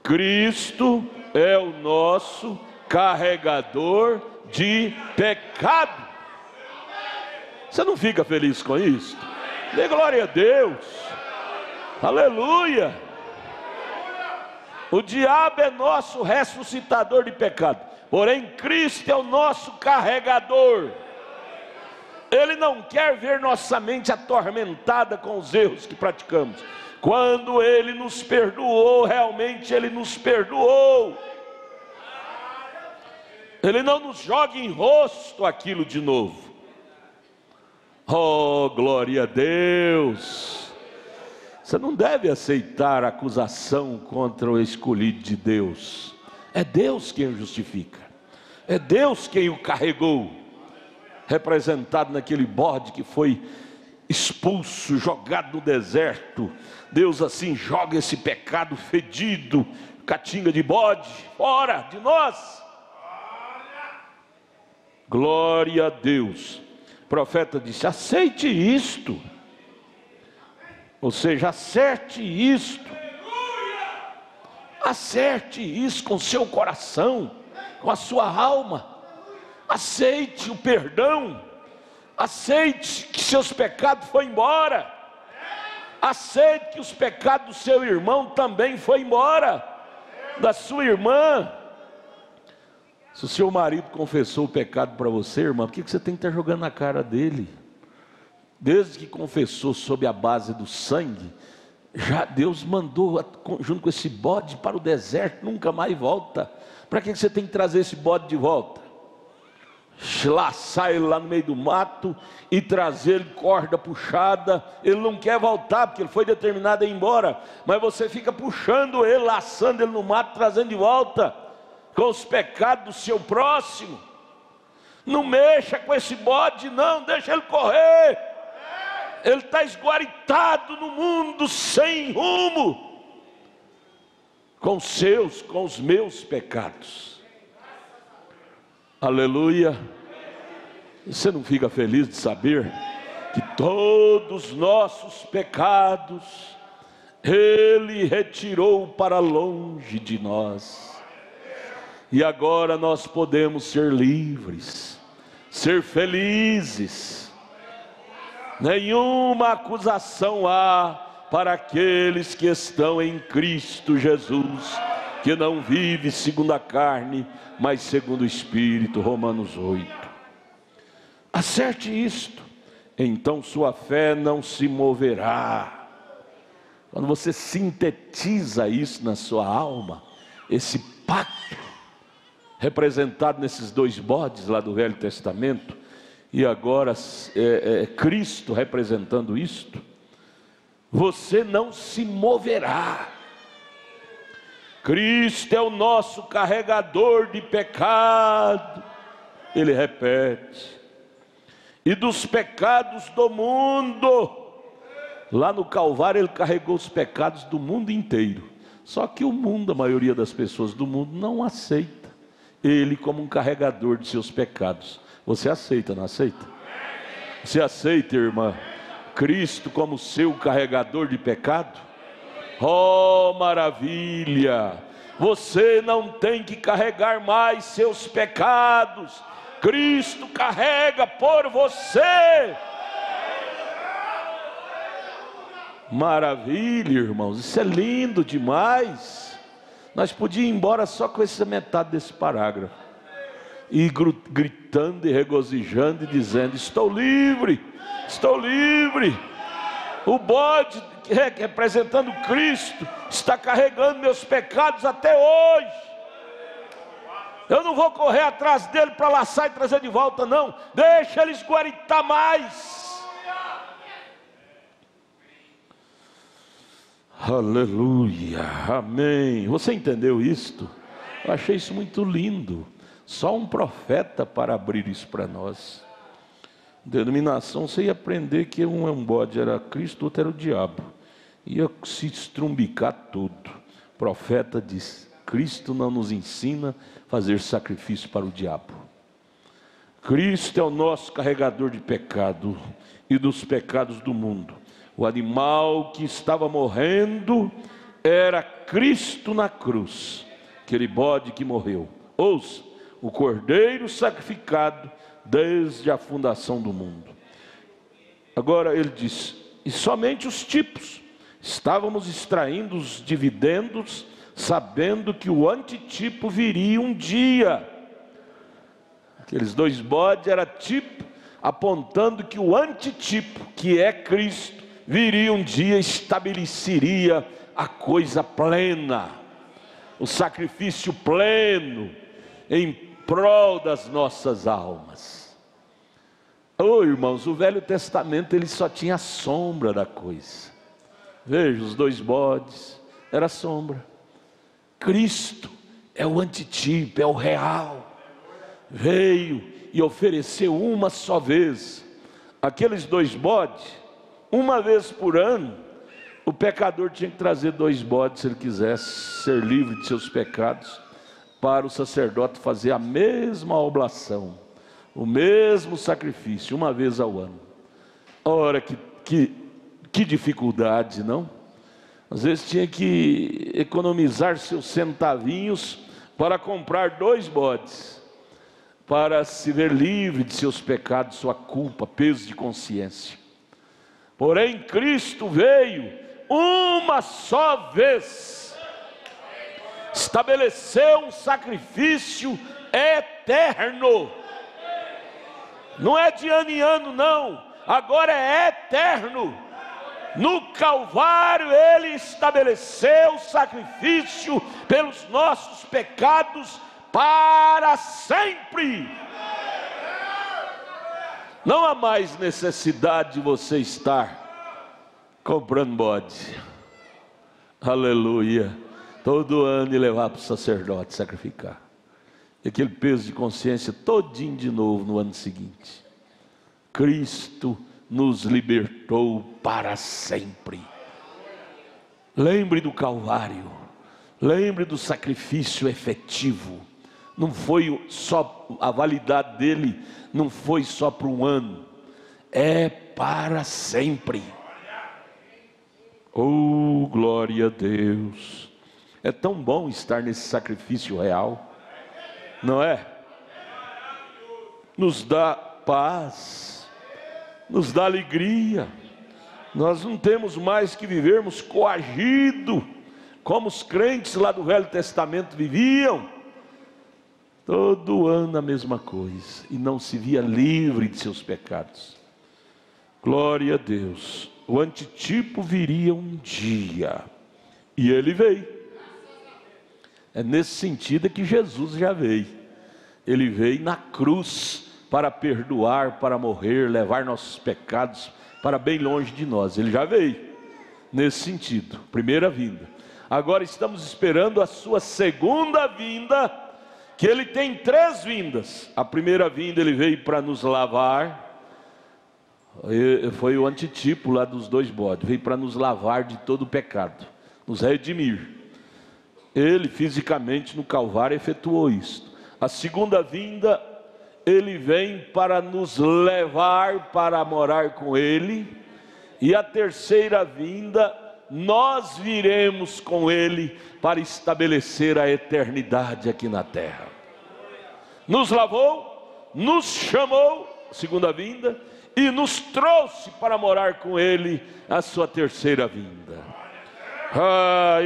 Cristo é o nosso carregador de pecado. Você não fica feliz com isso? Dê glória a Deus. Aleluia. O diabo é nosso ressuscitador de pecado. Porém, Cristo é o nosso carregador. Ele não quer ver nossa mente atormentada com os erros que praticamos. Quando Ele nos perdoou, realmente Ele nos perdoou. Ele não nos joga em rosto aquilo de novo. Oh, glória a Deus. Você não deve aceitar acusação contra o escolhido de Deus. É Deus quem o justifica. É Deus quem o carregou. Representado naquele bode que foi expulso, jogado no deserto. Deus assim joga esse pecado fedido, catinga de bode, fora de nós. Glória a Deus. profeta disse: aceite isto, ou seja, acerte isto, acerte isso com seu coração, com a sua alma, aceite o perdão, aceite que seus pecados foram embora, aceite que os pecados do seu irmão também foram embora, da sua irmã. Se o seu marido confessou o pecado para você, irmã, por que você tem que estar jogando na cara dele? Desde que confessou sob a base do sangue, já Deus mandou junto com esse bode para o deserto, nunca mais volta. Para que você tem que trazer esse bode de volta? Laçar ele lá no meio do mato e trazer ele corda puxada. Ele não quer voltar porque ele foi determinado a ir embora, mas você fica puxando ele, laçando ele no mato, trazendo de volta com os pecados do seu próximo. Não mexa com esse bode não, deixa ele correr. Ele está esguaritado no mundo sem rumo, com os meus pecados. Aleluia. Você não fica feliz de saber que todos os nossos pecados Ele retirou para longe de nós, e agora nós podemos ser livres, ser felizes. Nenhuma acusação há para aqueles que estão em Cristo Jesus, que não vive segundo a carne, mas segundo o Espírito. Romanos 8. Acerte isto, então sua fé não se moverá. Quando você sintetiza isso na sua alma, esse pacto representado nesses dois bodes lá do Velho Testamento, e agora Cristo representando isto, você não se moverá. Cristo é o nosso carregador de pecado, ele repete, e dos pecados do mundo. Lá no Calvário ele carregou os pecados do mundo inteiro, só que o mundo, a maioria das pessoas do mundo não aceita ele como um carregador de seus pecados. Você aceita, não aceita? Você aceita, irmã, Cristo como seu carregador de pecado? Oh, maravilha! Você não tem que carregar mais seus pecados, Cristo carrega por você. Maravilha, irmãos, isso é lindo demais. Nós podíamos ir embora só com essa metade desse parágrafo, e gritando e regozijando e dizendo: estou livre, estou livre. O bode representando Cristo está carregando meus pecados até hoje. Eu não vou correr atrás dele para laçar e trazer de volta não, deixa ele esguaritar mais. Aleluia, amém. Você entendeu isto? Eu achei isso muito lindo. Só um profeta para abrir isso para nós. Denominação, você ia aprender que um bode era Cristo, outro era o diabo. Ia se estrumbicar tudo. O profeta diz: Cristo não nos ensina a fazer sacrifício para o diabo. Cristo é o nosso carregador de pecado e dos pecados do mundo. O animal que estava morrendo era Cristo na cruz, aquele bode que morreu. Ouça, o cordeiro sacrificado desde a fundação do mundo. Agora ele diz: e somente os tipos. Estávamos extraindo os dividendos, sabendo que o antitipo viria um dia. Aqueles dois bodes era tipo, apontando que o antitipo, que é Cristo, viria um dia e estabeleceria a coisa plena, o sacrifício pleno em prol das nossas almas. Oh, irmãos, o Velho Testamento ele só tinha a sombra da coisa. Veja, os dois bodes, era sombra. Cristo é o antitipo, é o real. Veio e ofereceu uma só vez. Aqueles dois bodes, uma vez por ano, o pecador tinha que trazer dois bodes se ele quisesse ser livre de seus pecados, para o sacerdote fazer a mesma oblação. o mesmo sacrifício, uma vez ao ano. Ora, que dificuldade, não? Às vezes tinha que economizar seus centavinhos para comprar 2 bodes, para se ver livre de seus pecados, sua culpa, peso de consciência. Porém, Cristo veio uma só vez, estabeleceu um sacrifício eterno. Não é de ano em ano, não. Agora é eterno. No Calvário Ele estabeleceu o sacrifício pelos nossos pecados para sempre. Não há mais necessidade de você estar comprando bode, aleluia, todo ano e levar para o sacerdote sacrificar, e aquele peso de consciência todinho de novo no ano seguinte. Cristo nos libertou para sempre. Lembre do Calvário, lembre do sacrifício efetivo. Não foi só a validade dele, não foi só para um ano, é para sempre. Oh, glória a Deus! É tão bom estar nesse sacrifício real, não é? Nos dá paz, nos dá alegria. Nós não temos mais que vivermos coagido, como os crentes lá do Velho Testamento viviam, todo ano a mesma coisa, e não se via livre de seus pecados. Glória a Deus. O antitipo viria um dia, e ele veio. É nesse sentido que Jesus já veio. Ele veio na cruz para perdoar, para morrer, levar nossos pecados para bem longe de nós. Ele já veio nesse sentido, primeira vinda. Agora estamos esperando a sua segunda vinda, que ele tem 3 vindas. A primeira vinda ele veio para nos lavar, foi o antitipo lá dos 2 bodes, veio para nos lavar de todo o pecado, nos redimir. Ele fisicamente no Calvário efetuou isto. A segunda vinda, ele vem para nos levar para morar com ele. E a terceira vinda, nós viremos com ele para estabelecer a eternidade aqui na terra. Nos lavou, nos chamou, segunda vinda, e nos trouxe para morar com ele, a sua terceira vinda.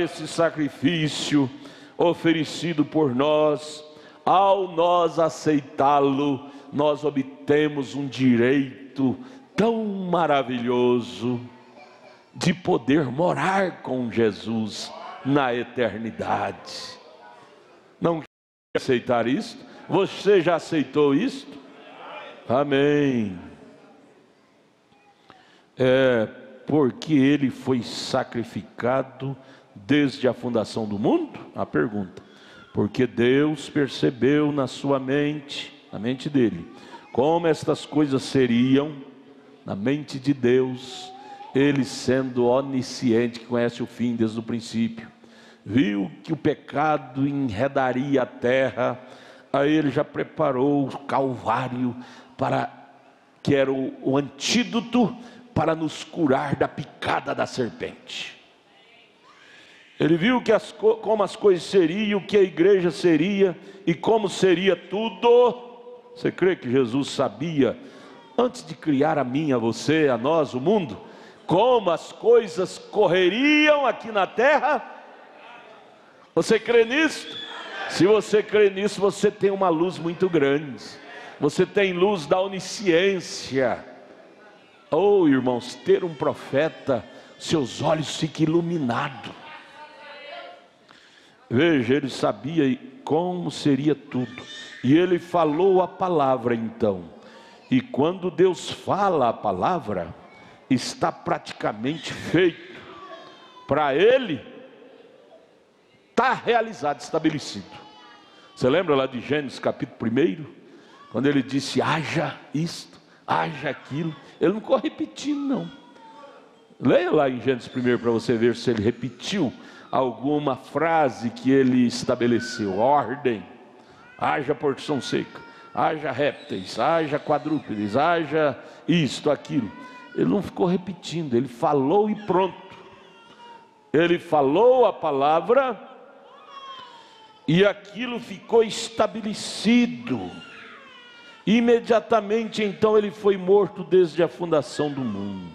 Esse sacrifício oferecido por nós, ao nós aceitá-lo, nós obtemos um direito tão maravilhoso de poder morar com Jesus na eternidade. Não quer aceitar isso? Você já aceitou isso? Amém. Porque ele foi sacrificado desde a fundação do mundo? A pergunta. Porque Deus percebeu na sua mente, na mente dele, como estas coisas seriam, na mente de Deus, ele sendo onisciente, que conhece o fim desde o princípio, viu que o pecado enredaria a terra, aí ele já preparou o Calvário, que era o antídoto para nos curar da picada da serpente. Ele viu como as coisas seriam, o que a igreja seria e como seria tudo. Você crê que Jesus sabia, antes de criar a mim, a você, a nós, o mundo, como as coisas correriam aqui na terra? Você crê nisso? Se você crê nisso, você tem uma luz muito grande. Você tem luz da onisciência. Oh, irmãos, ter um profeta, seus olhos ficam iluminados. Veja, ele sabia como seria tudo, e ele falou a palavra então. E quando Deus fala a palavra, está praticamente feito. Para ele, está realizado, estabelecido. Você lembra lá de Gênesis capítulo 1? Quando ele disse, haja isto, haja aquilo. Ele não ficou repetindo, não. Leia lá em Gênesis 1 para você ver se ele repetiu alguma frase que ele estabeleceu. Ordem, haja porção seca. haja répteis, haja quadrúpedes, haja isto, aquilo. Ele não ficou repetindo, ele falou e pronto. Ele falou a palavra e aquilo ficou estabelecido. Imediatamente então ele foi morto desde a fundação do mundo.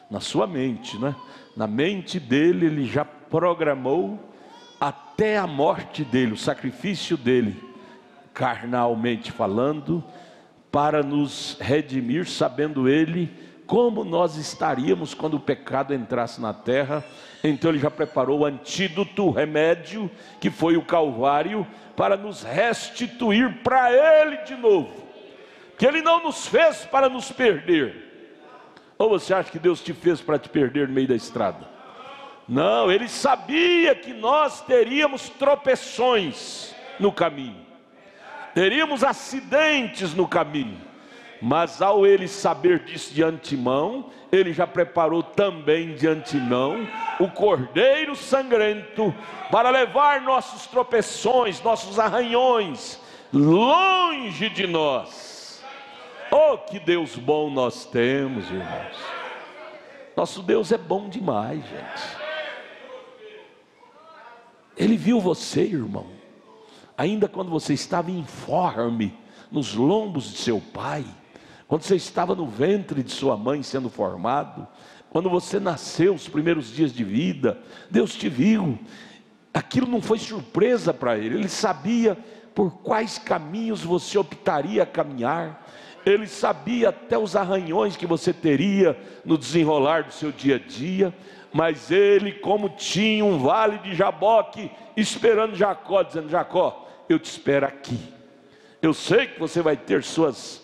Na sua mente, né? Na mente dele ele já programou até a morte dele, o sacrifício dele, carnalmente falando, para nos redimir, sabendo ele como nós estaríamos quando o pecado entrasse na terra. Então ele já preparou o antídoto, o remédio, que foi o Calvário, para nos restituir para ele de novo, que ele não nos fez para nos perder. Ou você acha que Deus te fez para te perder no meio da estrada? Não, ele sabia que nós teríamos tropeções no caminho, teríamos acidentes no caminho, mas ao ele saber disso de antemão, ele já preparou também de antemão o cordeiro sangrento para levar nossos tropeções, nossos arranhões longe de nós. Oh, que Deus bom nós temos, irmãos. Nosso Deus é bom demais, gente. Ele viu você, irmão, ainda quando você estava informe nos lombos de seu pai, quando você estava no ventre de sua mãe sendo formado, quando você nasceu, os primeiros dias de vida, Deus te viu. Aquilo não foi surpresa para ele, ele sabia por quais caminhos você optaria a caminhar. Ele sabia até os arranhões que você teria no desenrolar do seu dia a dia. Mas ele, como tinha um vale de Jaboque, esperando Jacó, dizendo: Jacó, eu te espero aqui. Eu sei que você vai ter suas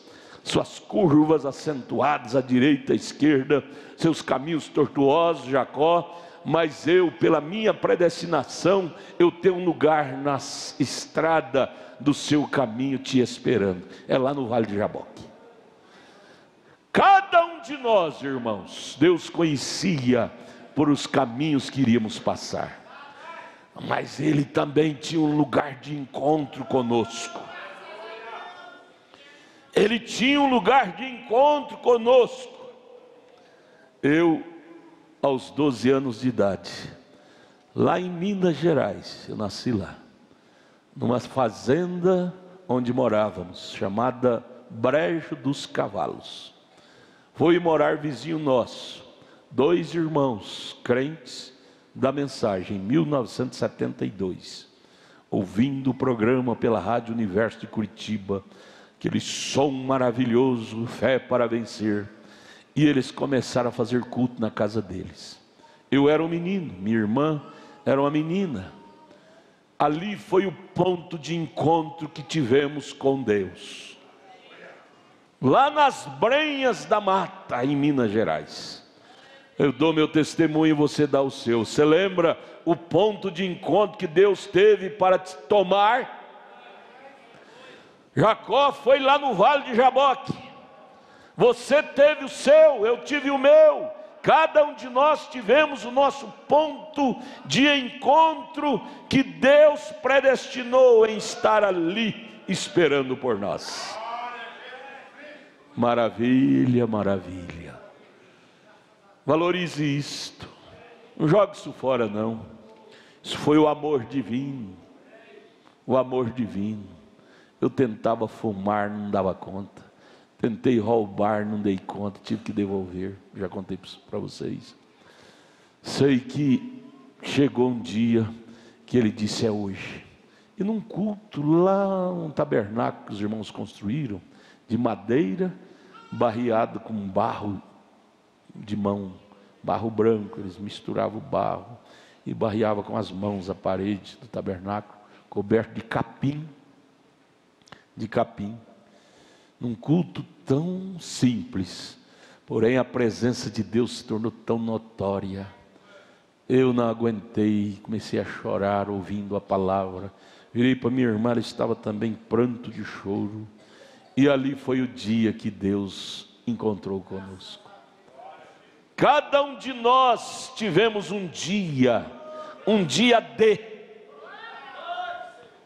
curvas acentuadas à direita, à esquerda, seus caminhos tortuosos, Jacó, mas eu, pela minha predestinação, eu tenho um lugar na estrada do seu caminho te esperando. É lá no vale de Jaboque. Cada um de nós, irmãos, Deus conhecia por os caminhos que iríamos passar, mas ele também tinha um lugar de encontro conosco. Ele tinha um lugar de encontro conosco. Eu, aos 12 anos de idade, lá em Minas Gerais, eu nasci lá, numa fazenda onde morávamos, chamada Brejo dos Cavalos. Foi morar vizinho nosso, 2 irmãos crentes da mensagem, em 1972, ouvindo o programa pela Rádio Universo de Curitiba, aquele som maravilhoso, Fé para Vencer, e eles começaram a fazer culto na casa deles. Eu era um menino, minha irmã era uma menina. Ali foi o ponto de encontro que tivemos com Deus, lá nas Brenhas da Mata, em Minas Gerais. Eu dou meu testemunho e você dá o seu. Você lembra o ponto de encontro que Deus teve para te tomar? Jacó foi lá no vale de Jaboque. Você teve o seu, eu tive o meu. Cada um de nós tivemos o nosso ponto de encontro que Deus predestinou em estar ali esperando por nós. Maravilha, maravilha. Valorize isto. Não jogue isso fora, não. Isso foi o amor divino. O amor divino. Eu tentava fumar, não dava conta. Tentei roubar, não dei conta, tive que devolver. Já contei para vocês. Sei que chegou um dia que ele disse: é hoje. E num culto lá, um tabernáculo que os irmãos construíram, de madeira, barreado com barro de mão, barro branco. Eles misturavam o barro e barreavam com as mãos a parede do tabernáculo, coberto de capim. Num culto tão simples, porém a presença de Deus se tornou tão notória. Eu não aguentei, comecei a chorar ouvindo a palavra. Virei para minha irmã, ela estava também pranto de choro. E ali foi o dia que Deus encontrou conosco. Cada um de nós tivemos um dia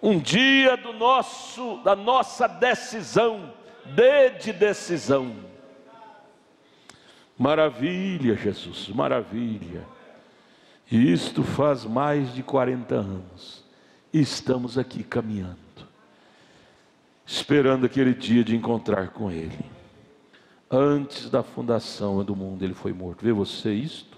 um dia da nossa decisão, de decisão. Maravilha, Jesus, maravilha. E isto faz mais de 40 anos. E estamos aqui caminhando, esperando aquele dia de encontrar com Ele. Antes da fundação do mundo Ele foi morto. Vê você isto?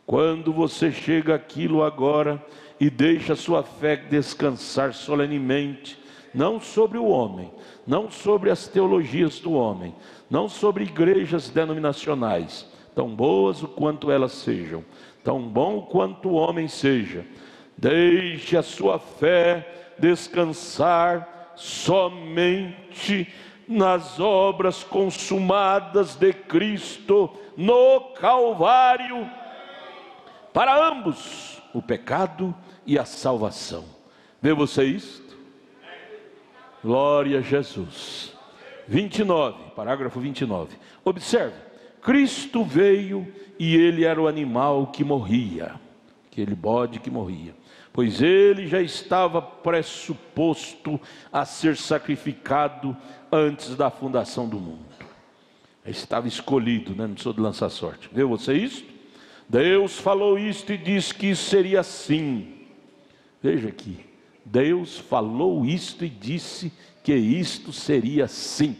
Quando você chega àquilo agora e deixa a sua fé descansar solenemente, não sobre o homem, não sobre as teologias do homem, não sobre igrejas denominacionais, tão boas o quanto elas sejam, tão bom quanto o homem seja. Deixe a sua fé descansar somente nas obras consumadas de Cristo no Calvário, para ambos, o pecado e a salvação. Vê você isto? Glória a Jesus. 29, parágrafo 29. Observe, Cristo veio e Ele era o animal que morria, aquele bode que morria, pois Ele já estava pressuposto a ser sacrificado antes da fundação do mundo. Estava escolhido, né? Não precisou de lançar sorte. Vê você isto? Deus falou isto e disse que isso seria assim. Veja aqui, Deus falou isto e disse que isto seria assim.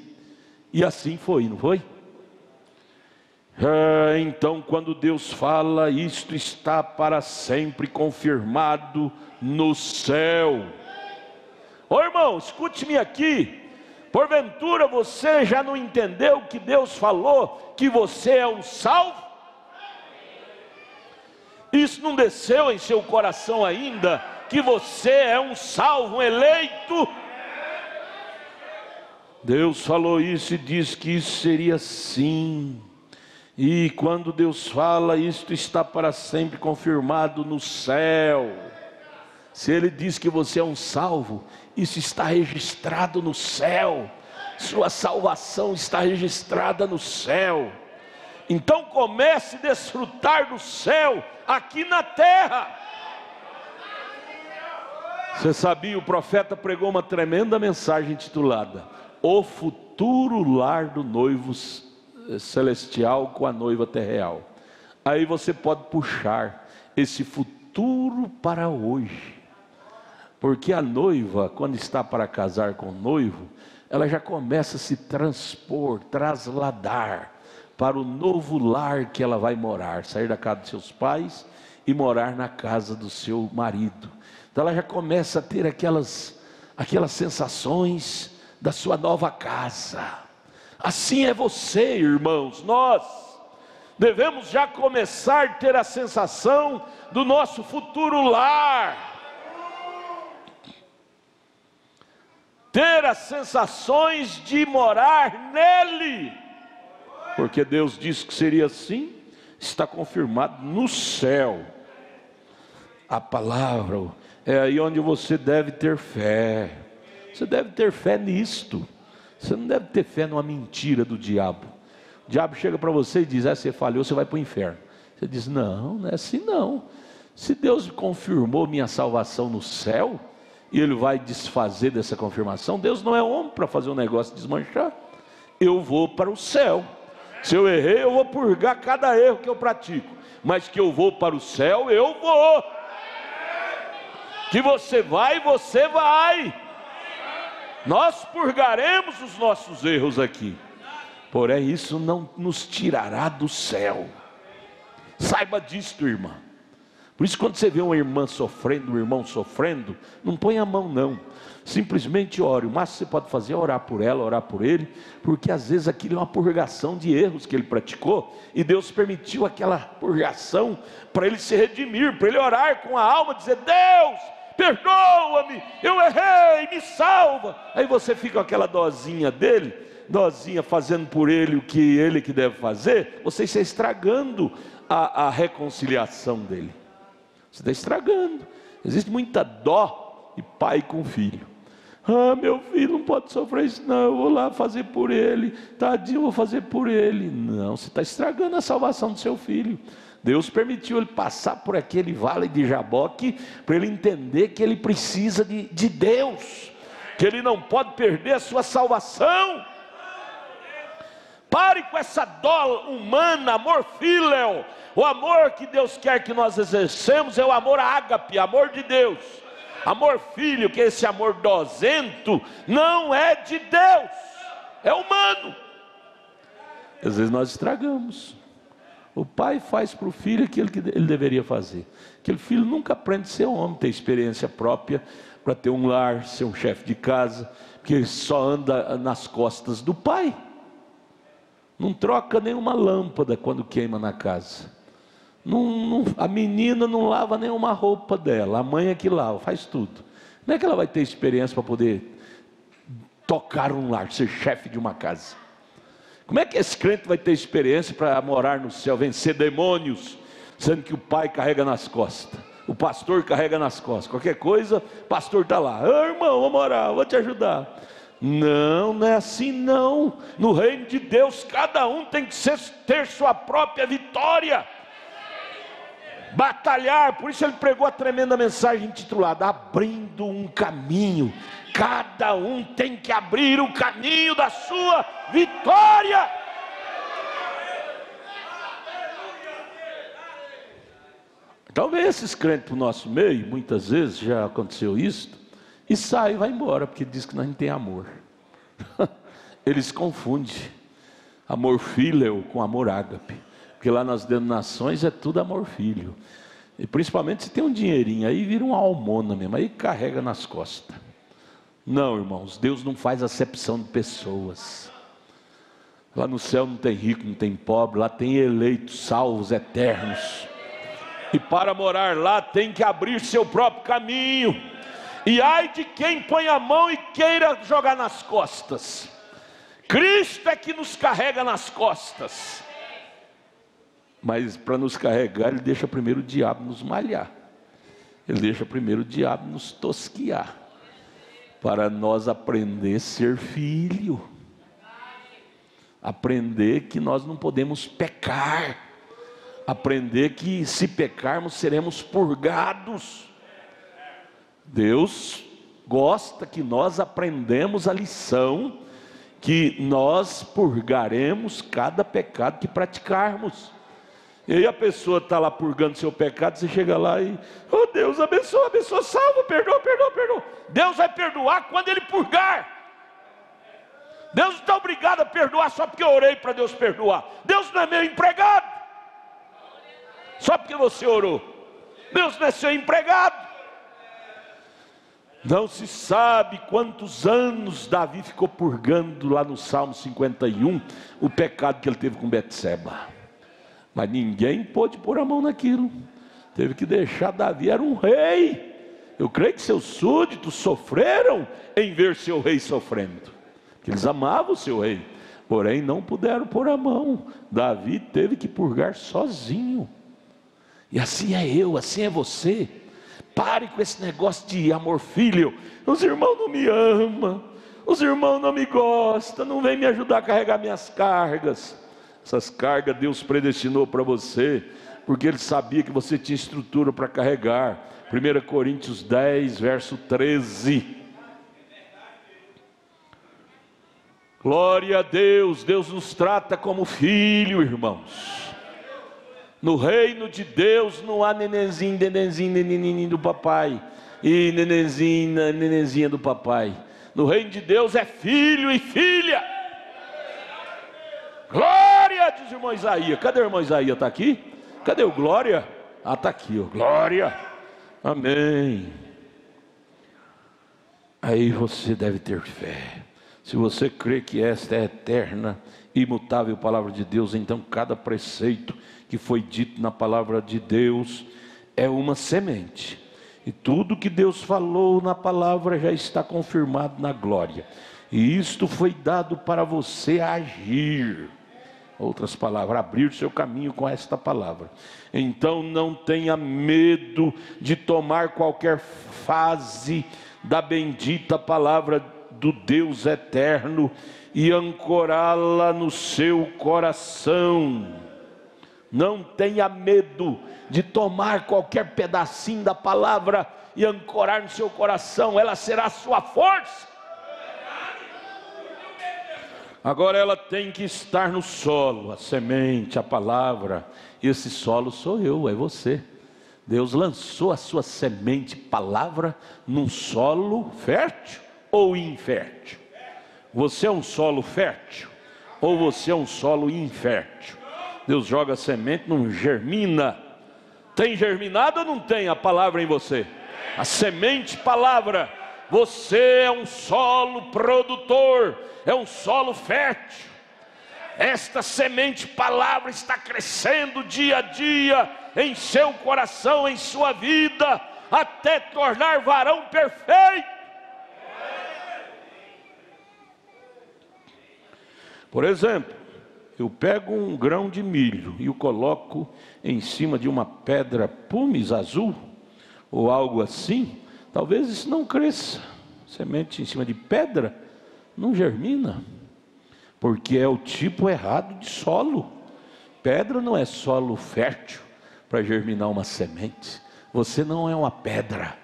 E assim foi, não foi? Então, quando Deus fala, isto está para sempre confirmado no céu. Ô irmão, escute-me aqui. Porventura você já não entendeu que Deus falou que você é um salvo? Isso não desceu em seu coração ainda, que você é um salvo, um eleito? Deus falou isso e disse que isso seria assim. E quando Deus fala, isto está para sempre confirmado no céu. Se Ele diz que você é um salvo, isso está registrado no céu. Sua salvação está registrada no céu. Então comece a desfrutar do céu aqui na terra. Você sabia, o profeta pregou uma tremenda mensagem intitulada O Futuro Lar do Noivo Celestial com a Noiva Terreal. Aí você pode puxar esse futuro para hoje, porque a noiva, quando está para casar com o noivo, ela já começa a se transpor, trasladar para o novo lar que ela vai morar, sair da casa dos seus pais e morar na casa do seu marido. Então ela já começa a ter aquelas sensações da sua nova casa. Assim é você, irmãos, nós devemos já começar a ter a sensação do nosso futuro lar, ter as sensações de morar nele, porque Deus disse que seria assim, está confirmado no céu. A palavra é aí onde você deve ter fé. Você deve ter fé nisto. Você não deve ter fé numa mentira do diabo. O diabo chega para você e diz: você falhou, você vai para o inferno. Você diz: não é assim não. Se Deus confirmou minha salvação no céu, e Ele vai desfazer dessa confirmação, Deus não é homem para fazer um negócio desmanchar. Eu vou para o céu. Se eu errei, eu vou purgar cada erro que eu pratico, mas que eu vou para o céu, eu vou. Que você vai, você vai. Nós purgaremos os nossos erros aqui, porém isso não nos tirará do céu. Saiba disto, irmã. Por isso, quando você vê uma irmã sofrendo, um irmão sofrendo, não põe a mão não, simplesmente ore. O máximo que você pode fazer é orar por ela, orar por ele, porque às vezes aquilo é uma purgação de erros que ele praticou, e Deus permitiu aquela purgação para ele se redimir, para ele orar com a alma, dizer: Deus, perdoa-me, eu errei, me salva. Aí você fica com aquela dozinha dele, dozinha fazendo por ele o que ele que deve fazer. Você está estragando a reconciliação dele. Você está estragando. Existe muita dó de pai com filho. Ah, meu filho não pode sofrer isso não, eu vou lá fazer por ele, tadinho, eu vou fazer por ele. Não, você está estragando a salvação do seu filho. Deus permitiu ele passar por aquele vale de Jaboque, para ele entender que ele precisa de Deus, que ele não pode perder a sua salvação. Pare com essa dó humana, amor filial. O amor que Deus quer que nós exercemos é o amor ágape, amor de Deus. Amor filho, que é esse amor dozento, não é de Deus, é humano. Às vezes nós estragamos. O pai faz para o filho aquilo que ele deveria fazer. Aquele filho nunca aprende a ser homem, ter experiência própria, para ter um lar, ser um chefe de casa, porque ele só anda nas costas do pai. Não troca nenhuma lâmpada quando queima na casa. A menina não lava nenhuma roupa dela, a mãe é que lava, faz tudo. Como é que ela vai ter experiência para poder tocar um lar, ser chefe de uma casa? Como é que esse crente vai ter experiência para morar no céu, vencer demônios, sendo que o pai carrega nas costas, o pastor carrega nas costas? Qualquer coisa, o pastor está lá: irmão, vamos orar, vou te ajudar. Não, não é assim não. No reino de Deus, cada um tem que ter sua própria vitória, batalhar. Por isso ele pregou a tremenda mensagem intitulada Abrindo um Caminho. Cada um tem que abrir o caminho da sua vitória. Então vem esses crentes para o nosso meio, muitas vezes já aconteceu isso, e sai e vai embora, porque diz que nós não tem amor. Eles confundem amor filial com amor ágape, porque lá nas denominações é tudo amor filho, e principalmente se tem um dinheirinho, aí vira uma almona mesmo, aí carrega nas costas. Não, irmãos, Deus não faz acepção de pessoas. Lá no céu não tem rico, não tem pobre, lá tem eleitos, salvos, eternos. E para morar lá tem que abrir seu próprio caminho. E ai de quem põe a mão e queira jogar nas costas. Cristo é que nos carrega nas costas. Mas para nos carregar, Ele deixa primeiro o diabo nos malhar. Ele deixa primeiro o diabo nos tosquiar, para nós aprender a ser filho, aprender que nós não podemos pecar, aprender que se pecarmos seremos purgados. Deus gosta que nós aprendemos a lição, que nós purgaremos cada pecado que praticarmos. E aí a pessoa está lá purgando seu pecado, você chega lá e: oh Deus, abençoa, abençoa, salva, perdoa, perdoa, perdoa. Deus vai perdoar quando Ele purgar. Deus não está obrigado a perdoar só porque eu orei para Deus perdoar. Deus não é meu empregado só porque você orou. Deus não é seu empregado. Não se sabe quantos anos Davi ficou purgando lá no Salmo 51 o pecado que ele teve com Betseba. Mas ninguém pôde pôr a mão naquilo. Teve que deixar. Davi era um rei. Eu creio que seus súditos sofreram em ver seu rei sofrendo, porque eles amavam o seu rei, porém não puderam pôr a mão. Davi teve que purgar sozinho. E assim é eu, assim é você. Pare com esse negócio de amor filho. Os irmãos não me amam, os irmãos não me gostam, não vêm me ajudar a carregar minhas cargas. Essas cargas Deus predestinou para você, porque Ele sabia que você tinha estrutura para carregar. 1 Coríntios 10, verso 13. Glória a Deus. Deus nos trata como filho, irmãos. No reino de Deus não há nenenzinho, nenenzinho do papai e nenenzinha do papai. No reino de Deus é filho e filha. Glória, diz o irmão Isaías. Cadê o irmão Isaías? Está aqui? Cadê o glória? Ah, está aqui, ó. Glória, amém. Aí você deve ter fé. Se você crê que esta é a eterna, imutável palavra de Deus, então cada preceito que foi dito na palavra de Deus é uma semente, e tudo que Deus falou na palavra já está confirmado na glória, e isto foi dado para você agir. Outras palavras, abrir o seu caminho com esta palavra. Então não tenha medo de tomar qualquer fase da bendita palavra do Deus eterno e ancorá-la no seu coração. Não tenha medo de tomar qualquer pedacinho da palavra e ancorar no seu coração, ela será a sua força. Agora ela tem que estar no solo, a semente, a palavra. E esse solo sou eu, é você. Deus lançou a sua semente, palavra, num solo fértil ou infértil? Você é um solo fértil ou você é um solo infértil? Deus joga a semente, não germina. Tem germinado ou não tem a palavra em você? A semente, palavra. Você é um solo produtor, é um solo fértil. Esta semente, palavra, está crescendo dia a dia em seu coração, em sua vida, até tornar varão perfeito. Por exemplo, eu pego um grão de milho e o coloco em cima de uma pedra pumice azul, ou algo assim, talvez isso não cresça. Semente em cima de pedra não germina, porque é o tipo errado de solo. Pedra não é solo fértil para germinar uma semente. Você não é uma pedra,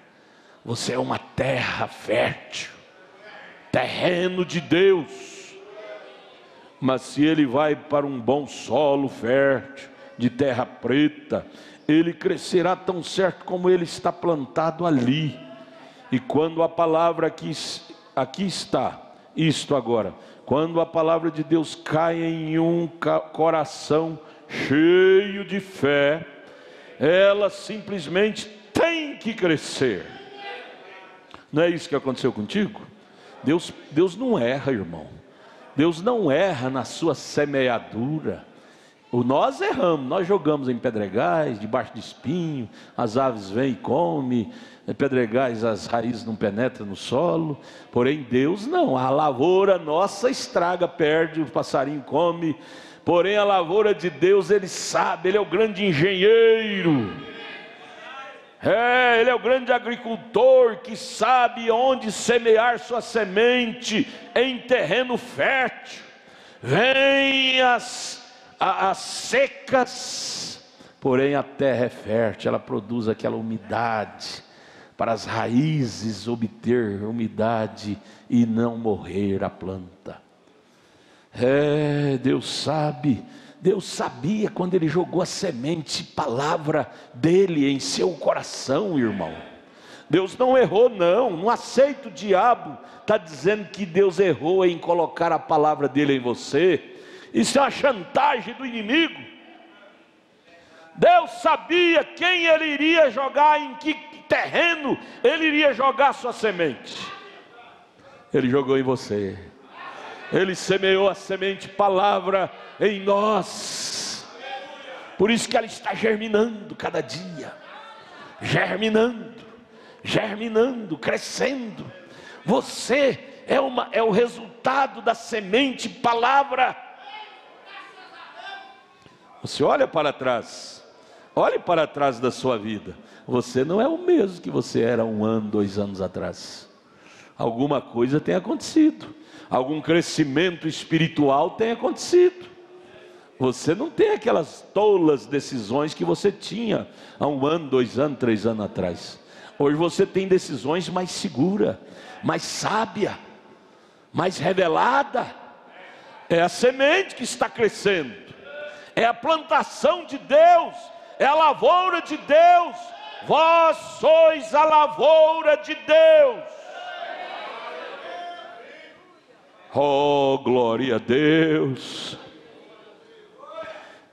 você é uma terra fértil, terreno de Deus. Mas se ele vai para um bom solo fértil, de terra preta, ele crescerá tão certo como ele está plantado ali. E quando a palavra aqui está, isto agora, quando a palavra de Deus cai em um coração cheio de fé, ela simplesmente tem que crescer. Não é isso que aconteceu contigo? Deus não erra, irmão. Deus não erra na sua semeadura. Nós erramos, nós jogamos em pedregais, debaixo de espinho, as aves vêm e comem, pedregais, as raízes não penetram no solo. Porém Deus não, a lavoura nossa estraga, perde, o passarinho come. Porém a lavoura de Deus, Ele sabe, Ele é o grande engenheiro. Ele é o grande agricultor que sabe onde semear sua semente em terreno fértil. Vem as secas, porém a terra é fértil, ela produz aquela umidade, para as raízes obter umidade e não morrer a planta. Deus sabe, Deus sabia quando Ele jogou a semente, palavra dEle em seu coração, irmão. Deus não errou, não aceita o diabo está dizendo que Deus errou em colocar a palavra dEle em você. Isso é uma chantagem do inimigo. Deus sabia quem Ele iria jogar, em que terreno Ele iria jogar sua semente. Ele jogou em você. Ele semeou a semente palavra em nós. Por isso que ela está germinando cada dia. Germinando, crescendo. Você é o resultado da semente palavra. Você olha para trás, olhe para trás da sua vida. Você não é o mesmo que você era 1 ano, 2 anos atrás. Alguma coisa tem acontecido, algum crescimento espiritual tem acontecido. Você não tem aquelas tolas decisões que você tinha há 1 ano, 2 anos, 3 anos atrás. Hoje você tem decisões mais seguras, mais sábia, mais revelada. É a semente que está crescendo. É a plantação de Deus, é a lavoura de Deus. Vós sois a lavoura de Deus. Oh, glória a Deus.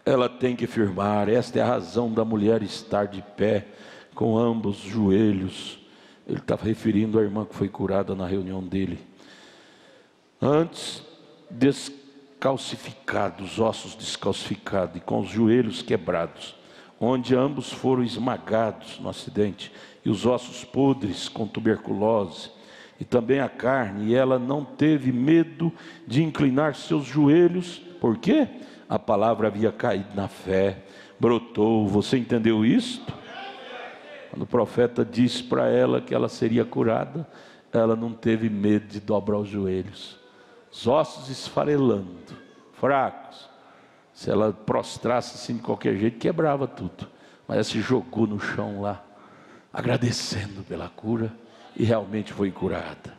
Ela tem que firmar. Esta é a razão da mulher estar de pé, com ambos os joelhos. Ele estava referindo à irmã que foi curada na reunião dele. Antes, descalcificados, ossos descalcificados e com os joelhos quebrados, onde ambos foram esmagados no acidente, e os ossos podres com tuberculose, e também a carne, e ela não teve medo de inclinar seus joelhos. Por quê? A palavra havia caído na fé, brotou. Você entendeu isto? Quando o profeta disse para ela que ela seria curada, ela não teve medo de dobrar os joelhos, os ossos esfarelando, fracos. Se ela prostrasse assim de qualquer jeito, quebrava tudo. Mas ela se jogou no chão lá, agradecendo pela cura, e realmente foi curada.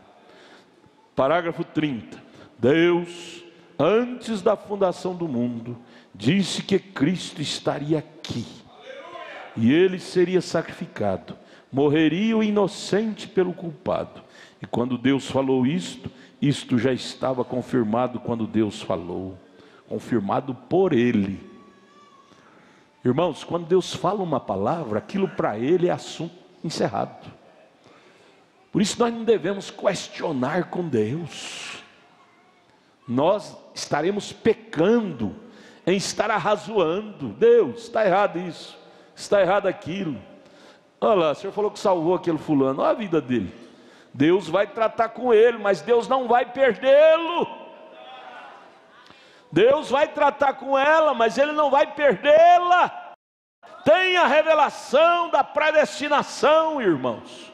Parágrafo 30. Deus, antes da fundação do mundo, disse que Cristo estaria aqui, e Ele seria sacrificado, morreria o inocente pelo culpado. E quando Deus falou isto já estava confirmado quando Deus falou, confirmado por Ele. Irmãos, quando Deus fala uma palavra, aquilo para Ele é assunto encerrado. Por isso nós não devemos questionar com Deus. Nós estaremos pecando em estar arrazoando. Deus, está errado isso, está errado aquilo. Olha lá, o senhor falou que salvou aquele fulano, olha a vida dele. Deus vai tratar com ele, mas Deus não vai perdê-lo. Deus vai tratar com ela, mas Ele não vai perdê-la. Tem a revelação da predestinação, irmãos.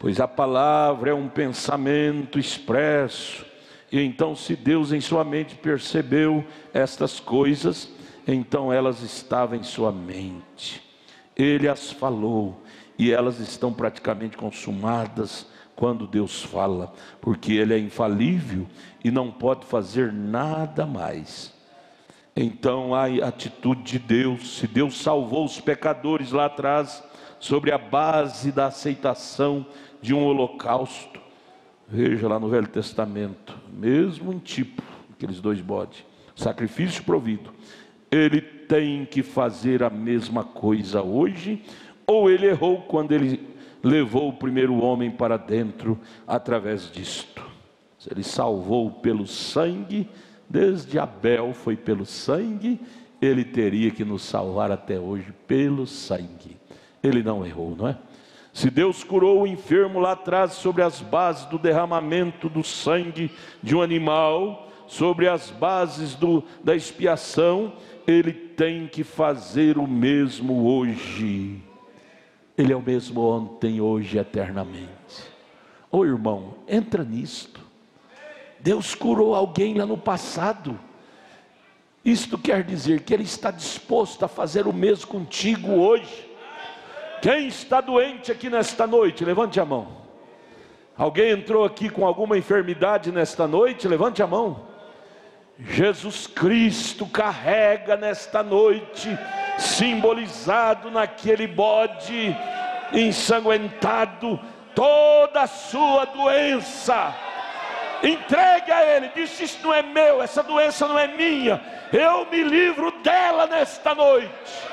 Pois a palavra é um pensamento expresso. E então, se Deus em sua mente percebeu estas coisas, então elas estavam em sua mente. Ele as falou, e elas estão praticamente consumadas quando Deus fala, porque Ele é infalível e não pode fazer nada mais. Então a atitude de Deus, se Deus salvou os pecadores lá atrás, sobre a base da aceitação de um holocausto, veja lá no Velho Testamento, mesmo em tipo, aqueles 2 bodes, sacrifício provido, Ele tem que fazer a mesma coisa hoje, ou Ele errou quando Ele levou o primeiro homem para dentro através disto. Se Ele salvou pelo sangue, desde Abel foi pelo sangue, Ele teria que nos salvar até hoje pelo sangue. Ele não errou, não é? Se Deus curou o enfermo lá atrás sobre as bases do derramamento do sangue de um animal, sobre as bases da expiação, Ele tem que fazer o mesmo hoje. Ele é o mesmo ontem, hoje, eternamente. Ô irmão, entra nisto. Deus curou alguém lá no passado. Isto quer dizer que Ele está disposto a fazer o mesmo contigo hoje. Quem está doente aqui nesta noite, levante a mão. Alguém entrou aqui com alguma enfermidade nesta noite? Levante a mão. Jesus Cristo carrega nesta noite, simbolizado naquele bode ensanguentado, toda a sua doença. Entregue a Ele, disse: isso não é meu, essa doença não é minha, eu me livro dela nesta noite.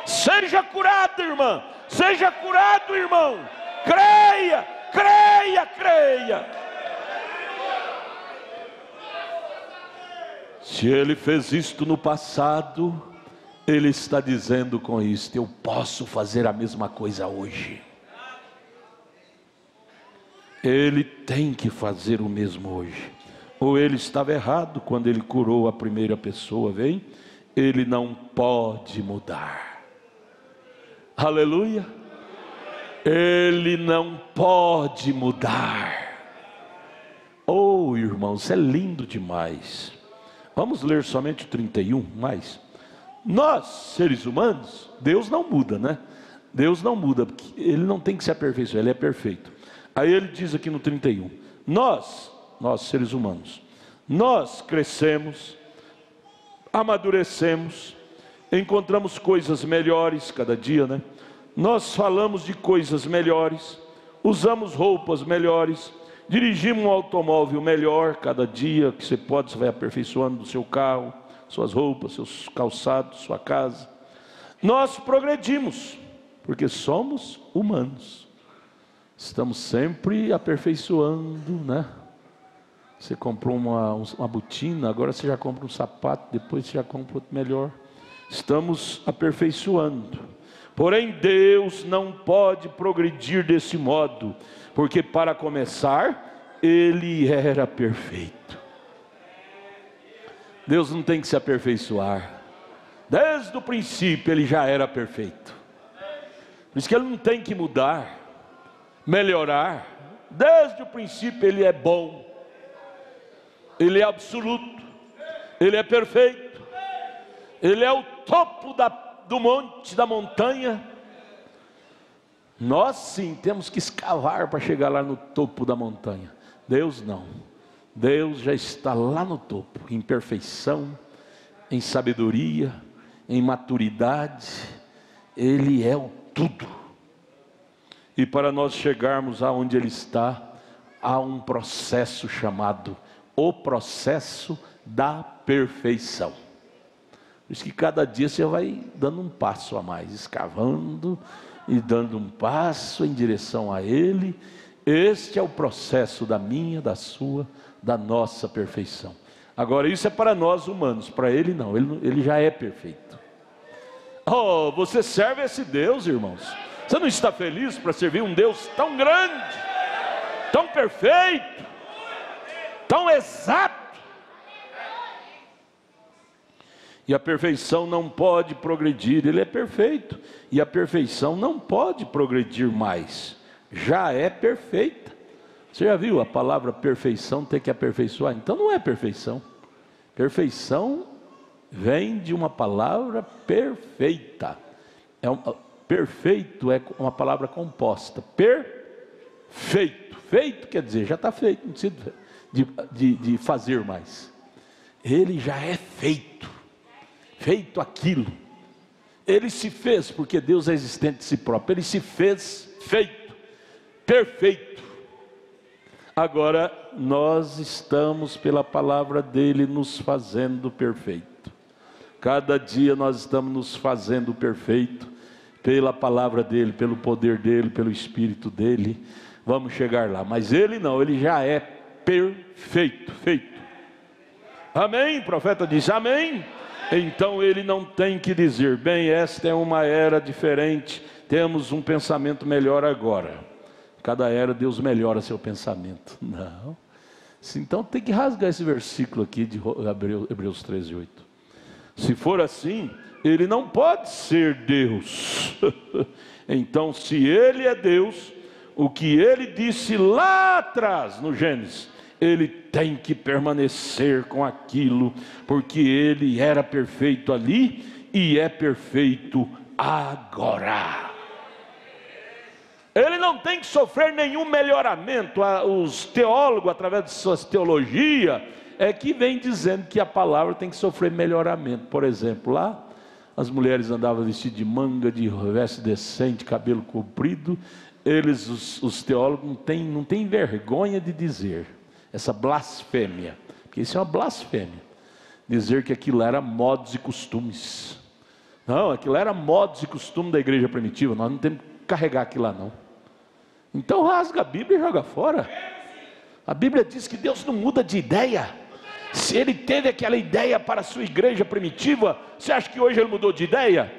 Seja curado, irmã, seja curado, irmão. Creia, creia, creia. Se Ele fez isto no passado, Ele está dizendo com isto: eu posso fazer a mesma coisa hoje. Ele tem que fazer o mesmo hoje. Ou Ele estava errado quando Ele curou a primeira pessoa, vem? Ele não pode mudar. Aleluia. Ele não pode mudar. Oh, irmãos, é lindo demais. Vamos ler somente o 31 mais. Nós, seres humanos, Deus não muda, né? Deus não muda, porque Ele não tem que se aperfeiçoar, Ele é perfeito. Aí Ele diz aqui no 31, nós seres humanos, nós crescemos, amadurecemos, encontramos coisas melhores cada dia, né? Nós falamos de coisas melhores, usamos roupas melhores, dirigimos um automóvel melhor cada dia que você pode, você vai aperfeiçoando o seu carro, suas roupas, seus calçados, sua casa. Nós progredimos, porque somos humanos. Estamos sempre aperfeiçoando, né? Você comprou uma botina, agora você já compra um sapato, depois você já compra outro melhor. Estamos aperfeiçoando. Porém, Deus não pode progredir desse modo, porque para começar, Ele era perfeito. Deus não tem que se aperfeiçoar. Desde o princípio Ele já era perfeito. Por isso que Ele não tem que mudar, melhorar. Desde o princípio Ele é bom, Ele é absoluto, Ele é perfeito. Ele é o topo do monte, da montanha. Nós sim temos que escavar para chegar lá no topo da montanha. Deus não. Deus já está lá no topo, em perfeição, em sabedoria, em maturidade. Ele é o tudo. E para nós chegarmos aonde Ele está, há um processo chamado o processo da perfeição. Por isso que cada dia você vai dando um passo a mais, escavando e dando um passo em direção a Ele. Este é o processo da minha, da sua, da nossa perfeição. Agora isso é para nós humanos, para Ele não, Ele já é perfeito. Oh, você serve esse Deus, irmãos. Você não está feliz para servir um Deus tão grande, tão perfeito, tão exato? E a perfeição não pode progredir. Ele é perfeito, e a perfeição não pode progredir mais. Já é perfeita. Você já viu a palavra perfeição ter que aperfeiçoar? Então não é perfeição. Perfeição vem de uma palavra perfeita. Perfeito é uma palavra composta. Perfeito. Feito quer dizer, já está feito, não precisa de fazer mais. Ele já é feito. Feito aquilo. Ele se fez, porque Deus é existente de si próprio. Ele se fez feito, perfeito. Agora nós estamos pela palavra dele nos fazendo perfeito. Cada dia nós estamos nos fazendo perfeito pela palavra dele, pelo poder dele, pelo Espírito dele. Vamos chegar lá, mas ele não, ele já é perfeito, feito. Amém? O profeta diz amém. Então ele não tem que dizer, bem, esta é uma era diferente, temos um pensamento melhor agora. Cada era Deus melhora seu pensamento. Não. Então tem que rasgar esse versículo aqui de Hebreus 13:8. Se for assim, ele não pode ser Deus. Então se ele é Deus, o que ele disse lá atrás no Gênesis, ele tem que permanecer com aquilo, porque ele era perfeito ali e é perfeito agora. Ele não tem que sofrer nenhum melhoramento. Os teólogos, através de suas teologias, é que vem dizendo que a palavra tem que sofrer melhoramento. Por exemplo, lá as mulheres andavam vestidas de manga, de veste decente, cabelo comprido. Os teólogos não têm vergonha de dizer essa blasfêmia, porque isso é uma blasfêmia, dizer que aquilo era modos e costumes. Não, aquilo era modos e costumes da igreja primitiva. Nós não temos que carregar aquilo lá não. Então rasga a Bíblia e joga fora. A Bíblia diz que Deus não muda de ideia. Se ele teve aquela ideia para a sua igreja primitiva, você acha que hoje ele mudou de ideia?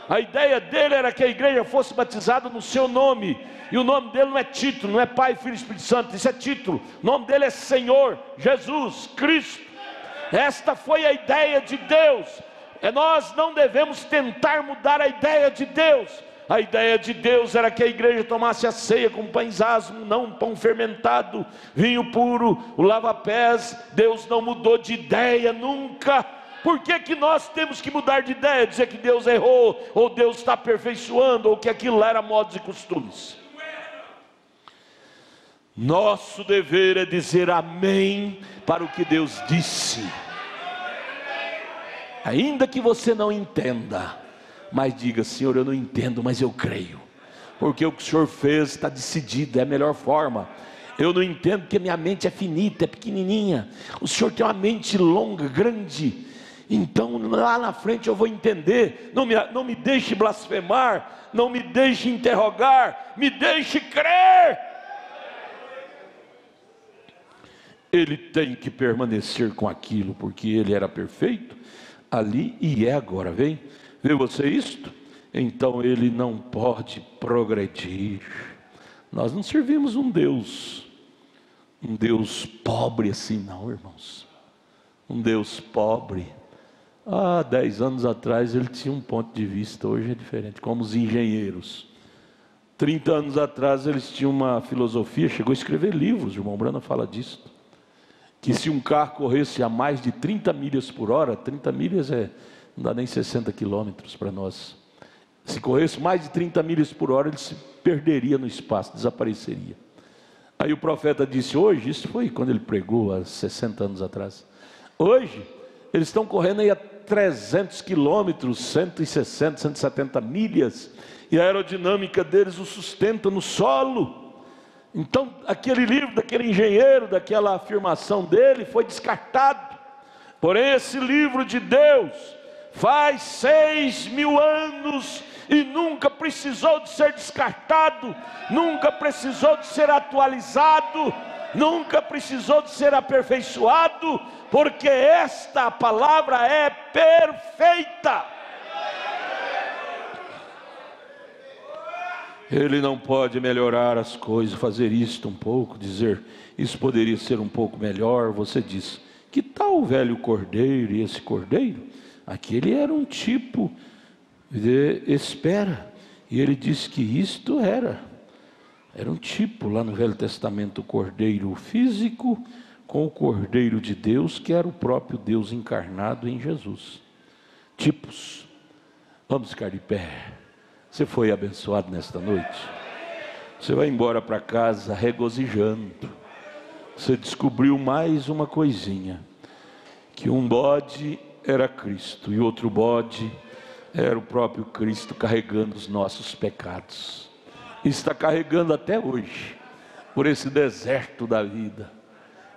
A ideia dele era que a igreja fosse batizada no seu nome. E o nome dele não é título, não é Pai, Filho e Espírito Santo, isso é título. O nome dele é Senhor, Jesus, Cristo. Esta foi a ideia de Deus. Nós não devemos tentar mudar a ideia de Deus. A ideia de Deus era que a igreja tomasse a ceia com pães asmos, não pão fermentado, vinho puro, o lava-pés. Deus não mudou de ideia nunca. Por que nós temos que mudar de ideia? Dizer que Deus errou, ou Deus está aperfeiçoando, ou que aquilo era modos e costumes. Nosso dever é dizer amém para o que Deus disse. Ainda que você não entenda, mas diga, Senhor, eu não entendo, mas eu creio, porque o que o Senhor fez está decidido, é a melhor forma. Eu não entendo porque minha mente é finita, é pequenininha. O Senhor tem uma mente longa, grande. Então lá na frente eu vou entender. Não me deixe blasfemar, não me deixe interrogar, me deixe crer. Ele tem que permanecer com aquilo, porque ele era perfeito ali e é agora. Vê você isto? Então ele não pode progredir. Nós não servimos um Deus pobre assim não, irmãos. um Deus pobre. Há 10 anos atrás ele tinha um ponto de vista, hoje é diferente, como os engenheiros. 30 anos atrás eles tinham uma filosofia, chegou a escrever livros, o irmão Brana fala disso, que se um carro corresse a mais de 30 milhas por hora, 30 milhas não dá nem 60 quilômetros para nós, se corresse mais de 30 milhas por hora, ele se perderia no espaço, desapareceria. Aí o profeta disse hoje, isso foi quando ele pregou há 60 anos atrás, hoje eles estão correndo aí a 300 quilômetros, 160, 170 milhas, e a aerodinâmica deles o sustenta no solo. Então aquele livro daquele engenheiro, daquela afirmação dele foi descartado. Porém esse livro de Deus faz 6.000 anos e nunca precisou de ser descartado, nunca precisou de ser atualizado, nunca precisou de ser aperfeiçoado, porque esta palavra é perfeita. Ele não pode melhorar as coisas, fazer isto um pouco, dizer, isso poderia ser um pouco melhor. Você diz, que tal o velho cordeiro? E esse cordeiro, aquele era um tipo de espera. E ele disse que isto era um tipo, lá no Velho Testamento, o cordeiro físico, com o cordeiro de Deus, que era o próprio Deus encarnado em Jesus. Tipos. Vamos ficar de pé. Você foi abençoado nesta noite? Você vai embora para casa regozijando. Você descobriu mais uma coisinha, que um bode era Cristo e outro bode era o próprio Cristo carregando os nossos pecados. E está carregando até hoje, por esse deserto da vida.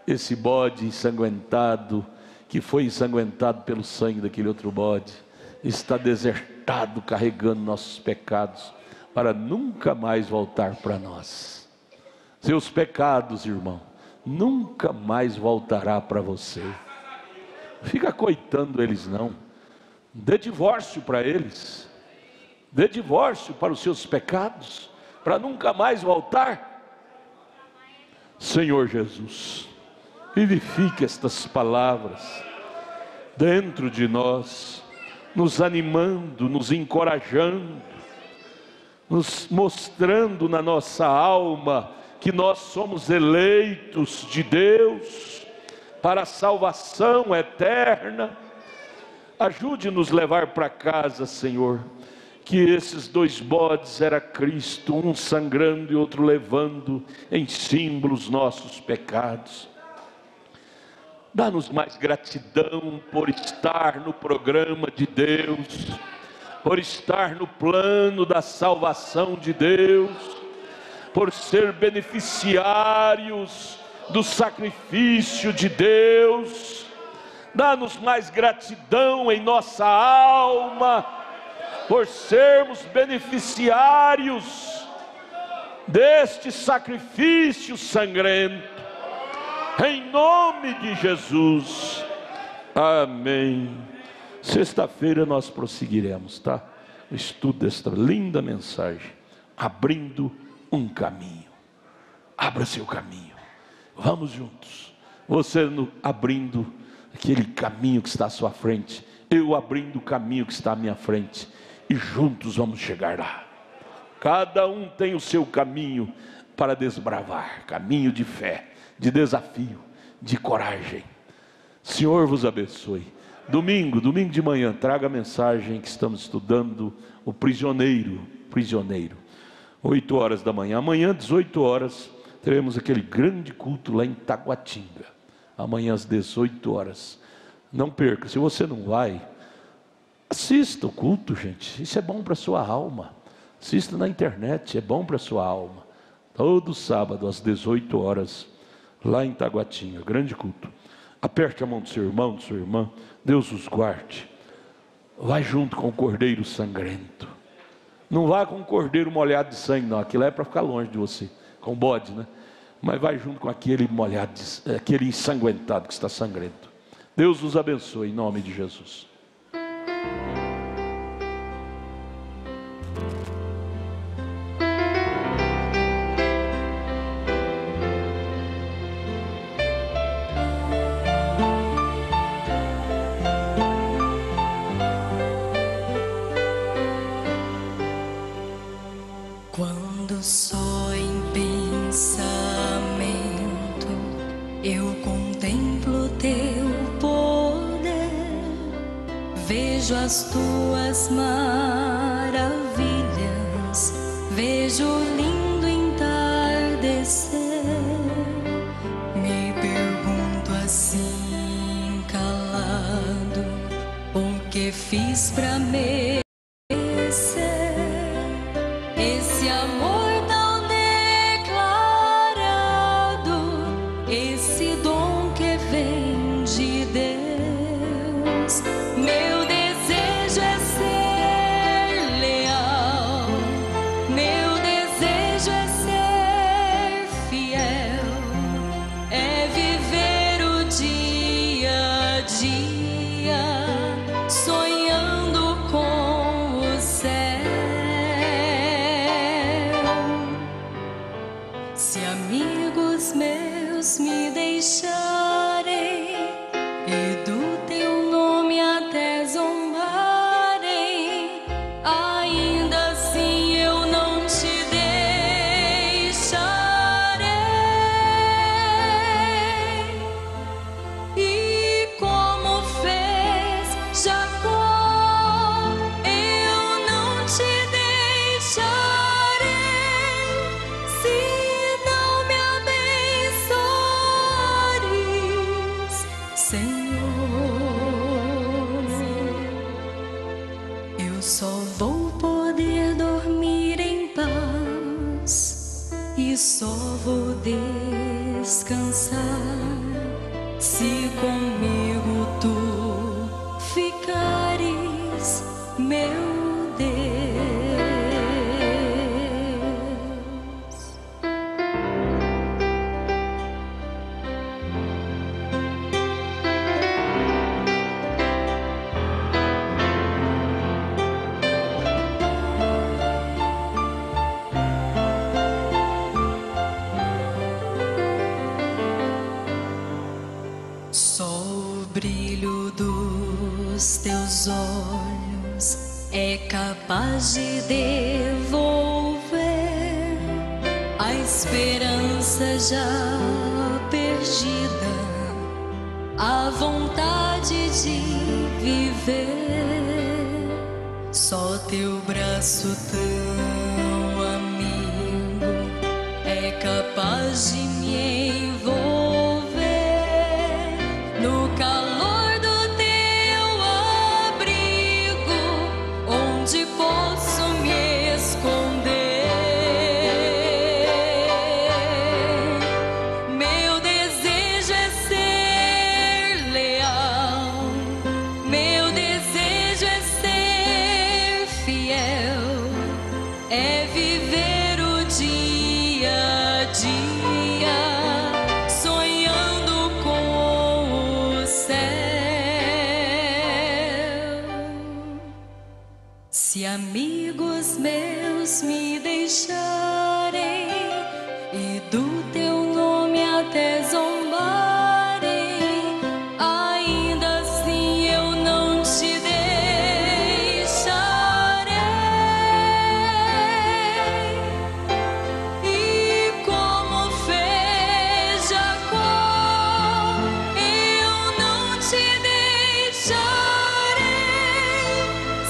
Esse bode ensanguentado, que foi ensanguentado pelo sangue daquele outro bode, está desertado, carregando nossos pecados, para nunca mais voltar para nós. Seus pecados, irmão, nunca mais voltará para você. Fica coitando eles não. Dê divórcio para eles. Dê divórcio para os seus pecados, para nunca mais voltar. Senhor Jesus, vivifique estas palavras dentro de nós, nos animando, nos encorajando, nos mostrando na nossa alma que nós somos eleitos de Deus para a salvação eterna. Ajude-nos a levar para casa, Senhor, que esses 2 bodes era Cristo, um sangrando e outro levando em símbolo os nossos pecados. Dá-nos mais gratidão por estar no programa de Deus, por estar no plano da salvação de Deus, por ser beneficiários do sacrifício de Deus. Dá-nos mais gratidão em nossa alma, por sermos beneficiários deste sacrifício sangrento. Em nome de Jesus, amém. Sexta-feira nós prosseguiremos, tá? O estudo desta linda mensagem, abrindo um caminho. Abra seu caminho, vamos juntos. Você abrindo aquele caminho que está à sua frente, eu abrindo o caminho que está à minha frente, e juntos vamos chegar lá. Cada um tem o seu caminho para desbravar, caminho de fé, de desafio, de coragem. Senhor vos abençoe. Domingo de manhã, traga a mensagem que estamos estudando, o prisioneiro. 8 horas da manhã. Amanhã, 18 horas, teremos aquele grande culto lá em Taguatinga. Amanhã às 18 horas. Não perca. Se você não vai, assista o culto, gente. Isso é bom para a sua alma. Assista na internet, é bom para a sua alma. Todo sábado às 18 horas, lá em Taguatinga, grande culto. Aperte a mão do seu irmão, da sua irmã. Deus os guarde. Vai junto com o cordeiro sangrento. Não vá com o cordeiro molhado de sangue, não. Aquilo é para ficar longe de você. Com o bode, né? Mas vai junto com aquele molhado, aquele ensanguentado que está sangrento. Deus os abençoe em nome de Jesus. Eu contemplo teu poder, vejo as tuas maravilhas, vejo o lindo entardecer. Me pergunto assim calado, o que fiz pra merecer esse amor tão declarado, esse dom que vem de Deus. Meu desejo é ser leal, meu desejo é ser fiel, é viver o dia a dia, sonhando com o céu. Se amigos meus me deixarem e do teu nome até zombarem, ainda assim eu não te deixarei. E como fez Jacó, eu não te deixarei, se não me abençoares, Senhor. Eu só vou poder dormir em paz e só vou descansar se comigo tu ficares, meu Deus. Só o brilho dos teus olhos é capaz de devolver a esperança já perdida, a vontade de viver. Só teu braço tão amigo é capaz de me envolver no calor do teu abrigo, onde posso me esconder. Meu desejo é ser leal, meu desejo é ser fiel, é viver o dia a dia, sonhando com o céu. Se amigos meus me deixarem e do teu nome até zombarem, ainda assim eu não te deixarei. E como fez Jacó, eu não te deixarei,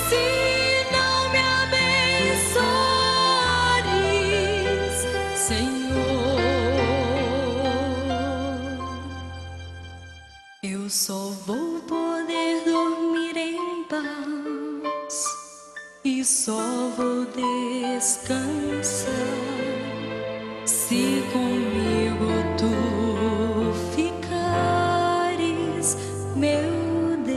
se não me abençoares, Senhor. Eu só vou poder dormir em paz e só vou descansar se comigo tu ficares, meu Deus.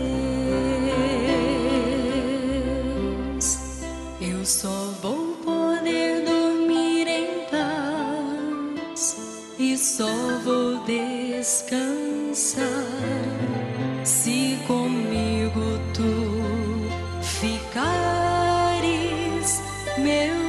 Eu só vou poder dormir em paz e só vou descansar se comigo tu ficares, meu